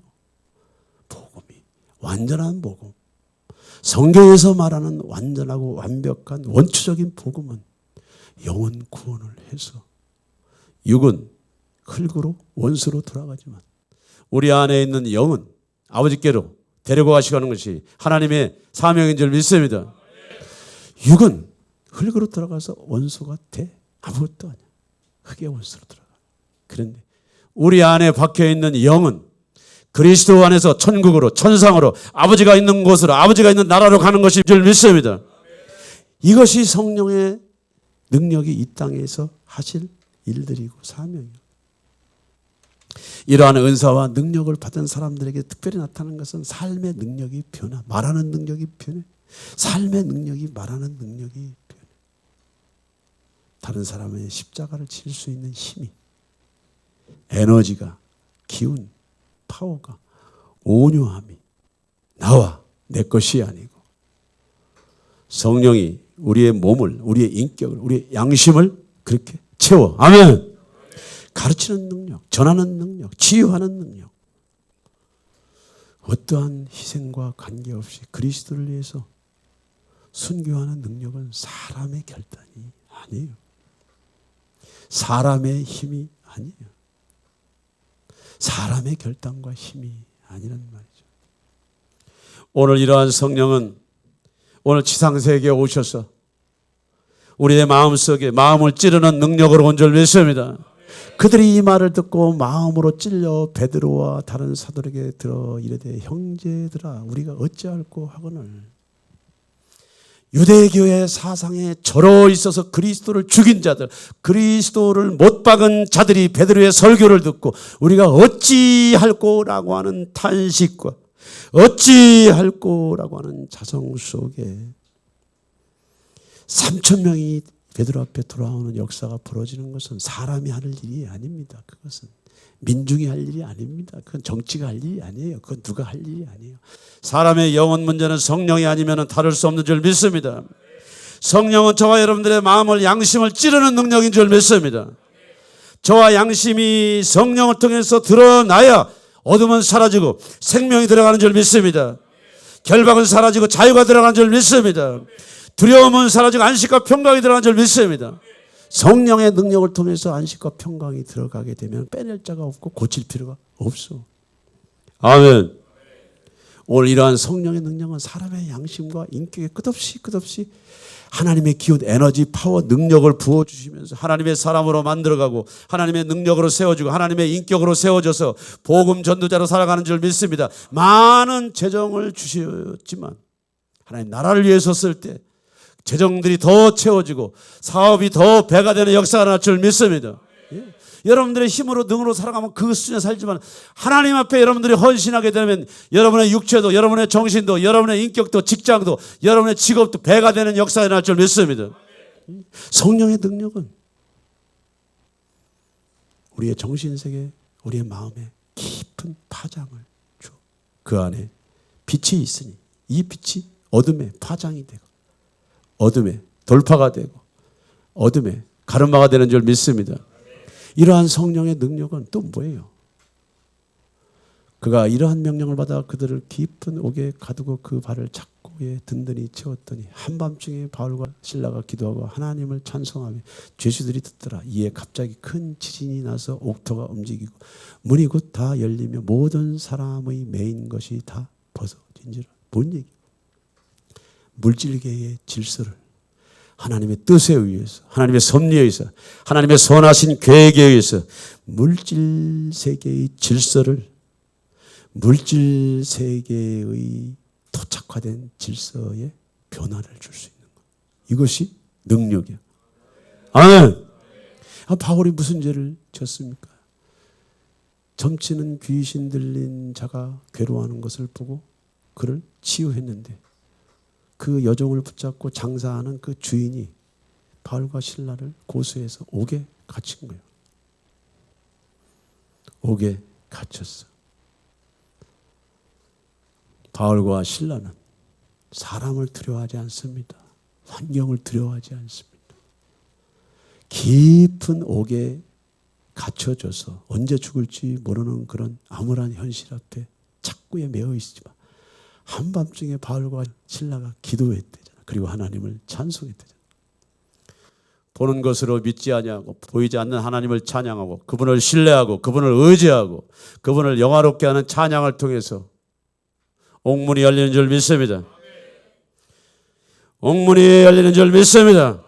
복음이 완전한 복음. 성경에서 말하는 완전하고 완벽한 원초적인 복음은 영혼 구원을 해서 육은 흙으로 원수로 돌아가지만 우리 안에 있는 영은 아버지께로 데리고 가시는 것이 하나님의 사명인 줄 믿습니다. 육은 흙으로 들어가서 원수가 돼? 아무것도 아니야. 흙의 원수로 들어가. 그런데 우리 안에 박혀있는 영은 그리스도 안에서 천국으로 천상으로 아버지가 있는 곳으로 아버지가 있는 나라로 가는 것인 줄 믿습니다. 이것이 성령의 능력이 이 땅에서 하실 일들이고 사명이에요. 이러한 은사와 능력을 받은 사람들에게 특별히 나타나는 것은 삶의 능력이 변화, 말하는 능력이 변해. 삶의 능력이 말하는 능력이 변해. 다른 사람의 십자가를 칠 수 있는 힘이, 에너지가, 기운, 파워가, 온유함이 나와 내 것이 아니고 성령이 우리의 몸을, 우리의 인격을, 우리의 양심을 그렇게 채워. 아멘. 가르치는 능력, 전하는 능력, 치유하는 능력. 어떠한 희생과 관계없이 그리스도를 위해서 순교하는 능력은 사람의 결단이 아니에요. 사람의 힘이 아니에요. 사람의 결단과 힘이 아니란 말이죠. 오늘 이러한 성령은 오늘 지상세계에 오셔서 우리의 마음속에 마음을 찌르는 능력으로 온 줄 믿습니다. 그들이 이 말을 듣고 마음으로 찔려 베드로와 다른 사도에게 들어 이르되 형제들아 우리가 어찌할꼬 하거늘 유대교의 사상에 절어 있어서 그리스도를 죽인 자들, 그리스도를 못 박은 자들이 베드로의 설교를 듣고 우리가 어찌할꼬라고 하는 탄식과 어찌할꼬라고 하는 자성 속에 3,000명이 베드로 앞에 돌아오는 역사가 벌어지는 것은 사람이 할 일이 아닙니다. 그것은 민중이 할 일이 아닙니다. 그건 정치가 할 일이 아니에요. 그건 누가 할 일이 아니에요. 사람의 영혼 문제는 성령이 아니면 다룰 수 없는 줄 믿습니다. 성령은 저와 여러분들의 마음을, 양심을 찌르는 능력인 줄 믿습니다. 저와 양심이 성령을 통해서 드러나야 어둠은 사라지고 생명이 들어가는 줄 믿습니다. 결박은 사라지고 자유가 들어가는 줄 믿습니다. 두려움은 사라지고 안식과 평강이 들어가는 줄 믿습니다. 성령의 능력을 통해서 안식과 평강이 들어가게 되면 빼낼 자가 없고 고칠 필요가 없어. 아멘. 오늘 이러한 성령의 능력은 사람의 양심과 인격에 끝없이 하나님의 기운, 에너지, 파워, 능력을 부어주시면서 하나님의 사람으로 만들어가고 하나님의 능력으로 세워주고 하나님의 인격으로 세워져서 복음 전도자로 살아가는 줄 믿습니다. 많은 재정을 주셨지만 하나님 나라를 위해서 쓸 때 재정들이 더 채워지고 사업이 더 배가 되는 역사가 날 줄 믿습니다. 예. 여러분들의 힘으로 능으로 살아가면 그 수준에 살지만 하나님 앞에 여러분들이 헌신하게 되면 여러분의 육체도 여러분의 정신도 여러분의 인격도 직장도 여러분의 직업도 배가 되는 역사가 날 줄 믿습니다. 성령의 능력은 우리의 정신세계 우리의 마음에 깊은 파장을 줘. 그 안에 빛이 있으니 이 빛이 어둠의 파장이 되고 어둠의 돌파가 되고 어둠의 가르마가 되는 줄 믿습니다. 이러한 성령의 능력은 또 뭐예요? 그가 이러한 명령을 받아 그들을 깊은 옥에 가두고 그 발을 착고에 든든히 채웠더니 한밤중에 바울과 실라가 기도하고 하나님을 찬송하며 죄수들이 듣더라. 이에 갑자기 큰 지진이 나서 옥토가 움직이고 문이 곧 다 열리며 모든 사람의 매인 것이 다 벗어진지라. 뭔 얘기? 물질계의 질서를 하나님의 뜻에 의해서 하나님의 섭리에 의해서 하나님의 선하신 계획에 의해서 물질 세계의 질서를 물질 세계의 토착화된 질서에 변화를 줄 수 있는 것. 이것이 능력이야. 아멘. 바울이 무슨 죄를 졌습니까? 점치는 귀신 들린 자가 괴로워하는 것을 보고 그를 치유했는데 그 여종을 붙잡고 장사하는 그 주인이 바울과 실라를 고소해서 옥에 갇힌 거예요. 옥에 갇혔어. 바울과 실라는 사람을 두려워하지 않습니다. 환경을 두려워하지 않습니다. 깊은 옥에 갇혀져서 언제 죽을지 모르는 그런 암울한 현실 앞에 착고에 매여 있지만 한밤중에 바울과 실라가 기도했대잖아. 그리고 하나님을 찬송했대잖아. 보는 것으로 믿지 아니하고 보이지 않는 하나님을 찬양하고 그분을 신뢰하고 그분을 의지하고 그분을 영화롭게 하는 찬양을 통해서 옥문이 열리는 줄 믿습니다. 옥문이 열리는 줄 믿습니다.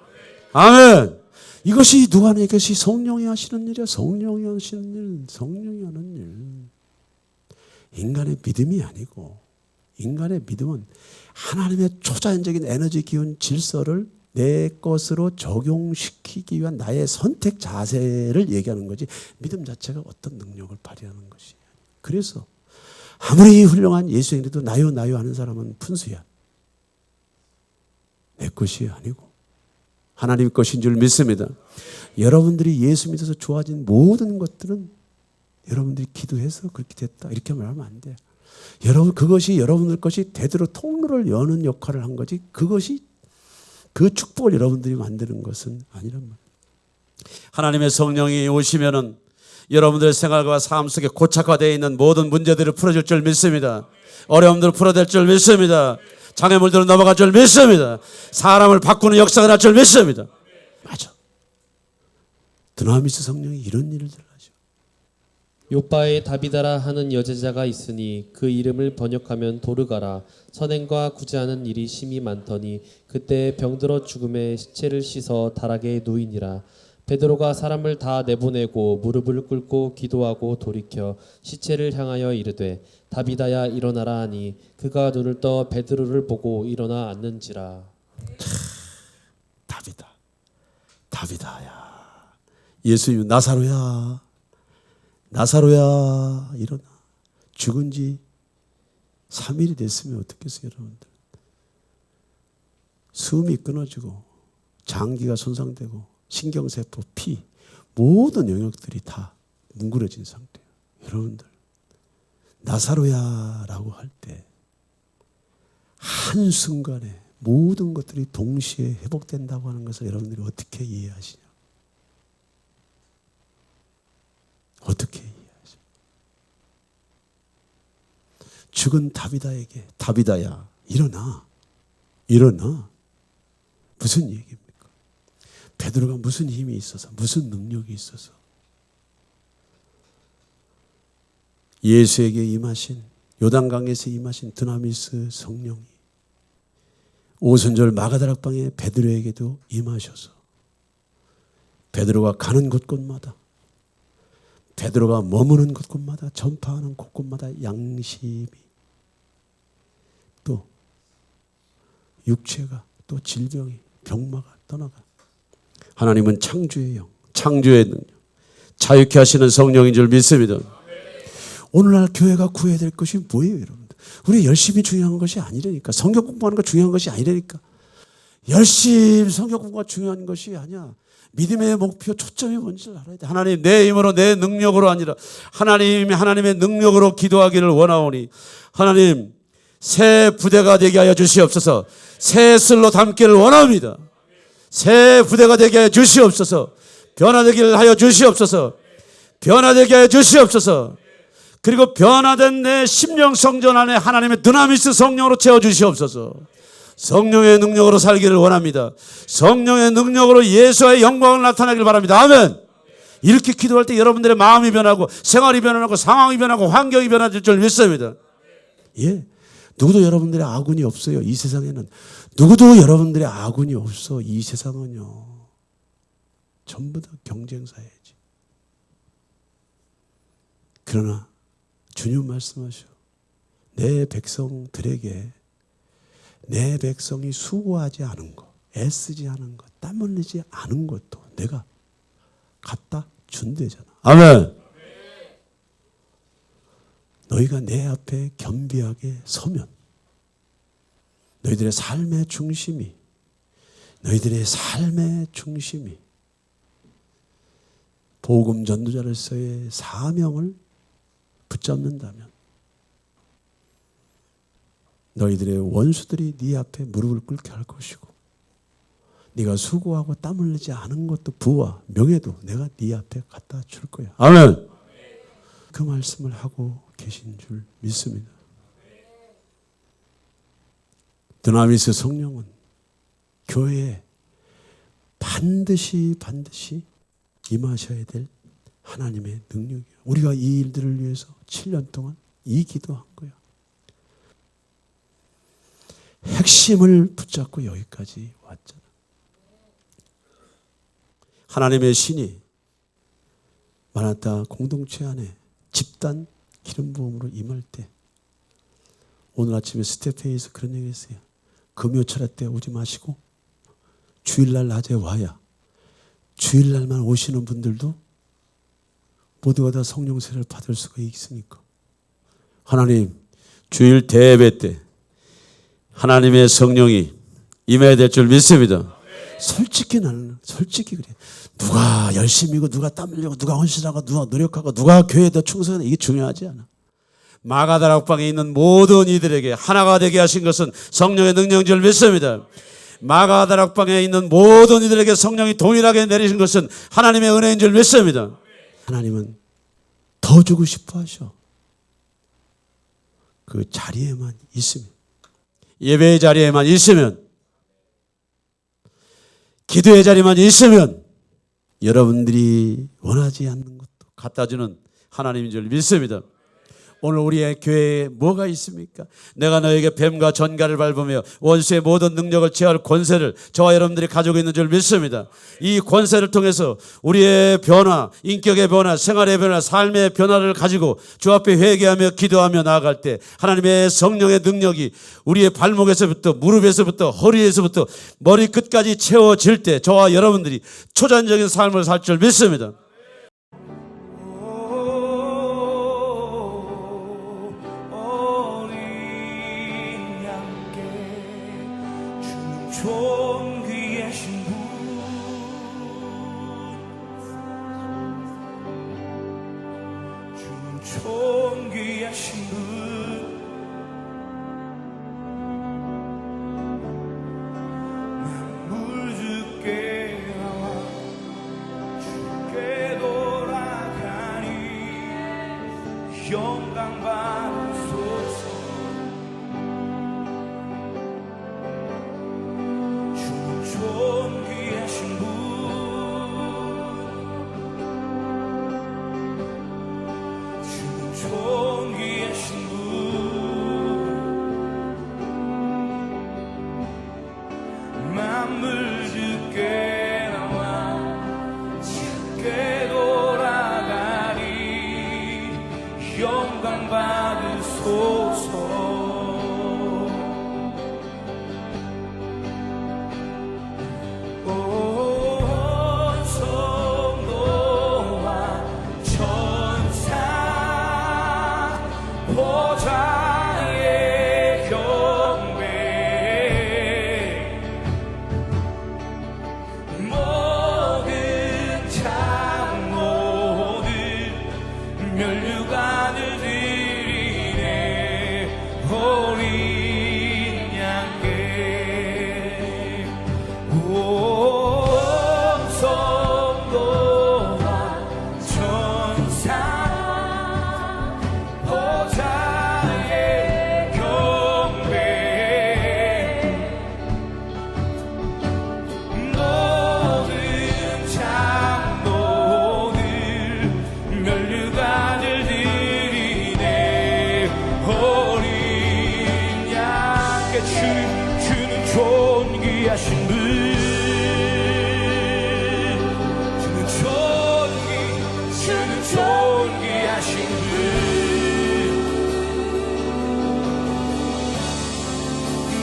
아멘. 이것이 누가 하는 이것이 성령이 하시는 일이야. 성령이 하시는 일, 성령이 하는 일. 인간의 믿음이 아니고 인간의 믿음은 하나님의 초자연적인 에너지 기운 질서를 내 것으로 적용시키기 위한 나의 선택 자세를 얘기하는 거지 믿음 자체가 어떤 능력을 발휘하는 것이. 그래서 아무리 훌륭한 예수행위도 나요 하는 사람은 푼수야. 내 것이 아니고 하나님 것인 줄 믿습니다. 여러분들이 예수 믿어서 좋아진 모든 것들은 여러분들이 기도해서 그렇게 됐다 이렇게 말하면 안 돼요. 여러분 그것이 여러분들 것이 대대로 통로를 여는 역할을 한 거지 그것이 그 축복을 여러분들이 만드는 것은 아니란 말이에요. 하나님의 성령이 오시면은 여러분들의 생활과 삶 속에 고착화되어 있는 모든 문제들을 풀어줄 줄 믿습니다. 어려움들을 풀어낼 줄 믿습니다. 장애물들을 넘어갈 줄 믿습니다. 사람을 바꾸는 역사가 날 줄 믿습니다. 맞아. 드나미스 성령이 이런 일을 하죠. 요빠에 다비다라 하는 여제자가 있으니 그 이름을 번역하면 도르가라. 선행과 구제하는 일이 심히 많더니 그때 병들어 죽음에 시체를 씻어 다락에 누이니라. 베드로가 사람을 다 내보내고 무릎을 꿇고 기도하고 돌이켜 시체를 향하여 이르되 다비다야 일어나라 하니 그가 눈을 떠 베드로를 보고 일어나 앉는지라. 답이다. 답이다. 야. 예수님 나사로야. 나사로야 일어나. 죽은 지 3일이 됐으면 어떻겠어요, 여러분들. 숨이 끊어지고 장기가 손상되고 신경세포, 피 모든 영역들이 다 뭉그러진 상태예요. 여러분들 나사로야 라고 할 때 한순간에 모든 것들이 동시에 회복된다고 하는 것을 여러분들이 어떻게 이해하시냐? 어떻게 이해하시냐? 죽은 다비다에게 다비다야 일어나. 일어나. 무슨 얘기입니까? 베드로가 무슨 힘이 있어서 무슨 능력이 있어서 예수에게 임하신 요단강에서 임하신 드나미스 성령이 오순절 마가다락방의 베드로에게도 임하셔서 베드로가 가는 곳곳마다 베드로가 머무는 곳곳마다 전파하는 곳곳마다 양심이 또 육체가 또 질병이 병마가 떠나가. 하나님은 창조의 영, 창조의 능력, 자유케 하시는 성령인 줄 믿습니다. 오늘날 교회가 구해야 될 것이 뭐예요, 여러분들? 우리 열심히 중요한 것이 아니라니까. 성경 공부하는 거 중요한 것이 아니라니까. 열심히 성경 공부가 중요한 것이 아니야. 믿음의 목표, 초점이 뭔지를 알아야 돼. 하나님, 내 힘으로, 내 능력으로 아니라 하나님의 능력으로 기도하기를 원하오니 하나님, 새 부대가 되게 하여 주시옵소서. 새 슬로 담기를 원합니다. 새 부대가 되게 하여 주시옵소서. 변화되기를 하여 주시옵소서. 변화되게 하여 주시옵소서. 그리고 변화된 내 심령 성전 안에 하나님의 드나미스 성령으로 채워주시옵소서. 성령의 능력으로 살기를 원합니다. 성령의 능력으로 예수의 영광을 나타나길 바랍니다. 아멘. 이렇게 기도할 때 여러분들의 마음이 변하고 생활이 변하고 상황이 변하고 환경이 변화될 줄 믿습니다. 예, 누구도 여러분들의 아군이 없어요. 이 세상에는 누구도 여러분들의 아군이 없어. 이 세상은요, 전부 다 경쟁사회지. 그러나 주님 말씀하셔. 내 백성들에게 내 백성이 수고하지 않은 것, 애쓰지 않은 것, 땀 흘리지 않은 것도 내가 갖다 준대잖아. 아멘. 너희가 내 앞에 겸비하게 서면 너희들의 삶의 중심이 복음 전도자로서의 사명을 붙잡는다면 너희들의 원수들이 네 앞에 무릎을 꿇게 할 것이고 네가 수고하고 땀 흘리지 않은 것도 부와 명예도 내가 네 앞에 갖다 줄 거야. 아멘. 그 말씀을 하고 계신 줄 믿습니다. 드나미스 성령은 교회에 반드시 임하셔야 될 하나님의 능력이에요. 우리가 이 일들을 위해서 7년 동안 이 기도한 거야. 핵심을 붙잡고 여기까지 왔잖아. 하나님의 신이 마나타 공동체 안에 집단 기름 부음으로 임할 때 오늘 아침에 스태프회의에서 그런 얘기 했어요. 금요철회 때 오지 마시고 주일날 낮에 와야 주일날만 오시는 분들도 모두가 다 성령 세례를 받을 수가 있으니까. 하나님, 주일 대예배 때 하나님의 성령이 임해야 될 줄 믿습니다. 솔직히 나는 솔직히 그래. 누가 열심히고 누가 땀 흘리고 누가 헌신하고 누가 노력하고 누가 교회에 더 충성하고 이게 중요하지 않아. 마가다락방에 있는 모든 이들에게 하나가 되게 하신 것은 성령의 능력인 줄 믿습니다. 마가다락방에 있는 모든 이들에게 성령이 동일하게 내리신 것은 하나님의 은혜인 줄 믿습니다. 하나님은 더 주고 싶어 하셔. 그 자리에만 있으면, 예배의 자리에만 있으면, 기도의 자리만 있으면 여러분들이 원하지 않는 것도 갖다 주는 하나님인 줄 믿습니다. 오늘 우리의 교회에 뭐가 있습니까? 내가 너에게 뱀과 전갈을 밟으며 원수의 모든 능력을 제할 권세를 저와 여러분들이 가지고 있는 줄 믿습니다. 이 권세를 통해서 우리의 변화, 인격의 변화, 생활의 변화, 삶의 변화를 가지고 주 앞에 회개하며 기도하며 나아갈 때 하나님의 성령의 능력이 우리의 발목에서부터 무릎에서부터 허리에서부터 머리끝까지 채워질 때 저와 여러분들이 초자연적인 삶을 살 줄 믿습니다. 존귀하신 분 주는 존귀하신 분 만물 주께 나와 주께 돌아가니 영광 받으소서 존귀하신 분 주는 존귀하신 분 만물 주께 나와 주께 돌아가니 영광 받으소서 주는 존귀하신 분 주는 존귀하신 분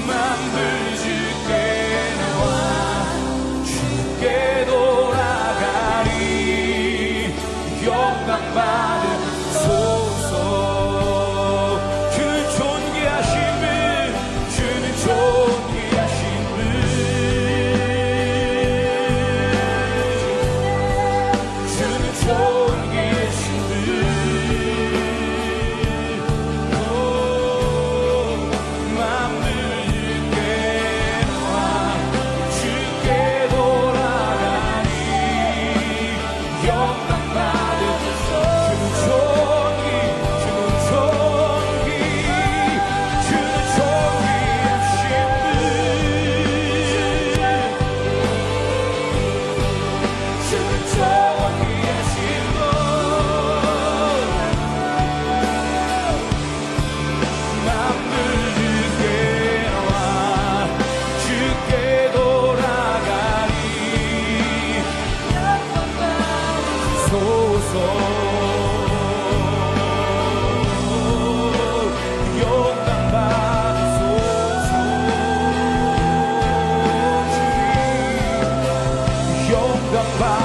만물 주께 나와 주께 돌아가니 영광 받으소서 주는 존귀하신 분 주는 존귀하신 분 주는 존귀하신 분 만물 주께 나와 주께 돌아가니 영광 받으소서 주는 존귀 주는 존귀하신 분 주는 존귀하신 분 만물 주께 나와 주께 돌아가니 소서 영광 받으소서 주님 영광 받으소서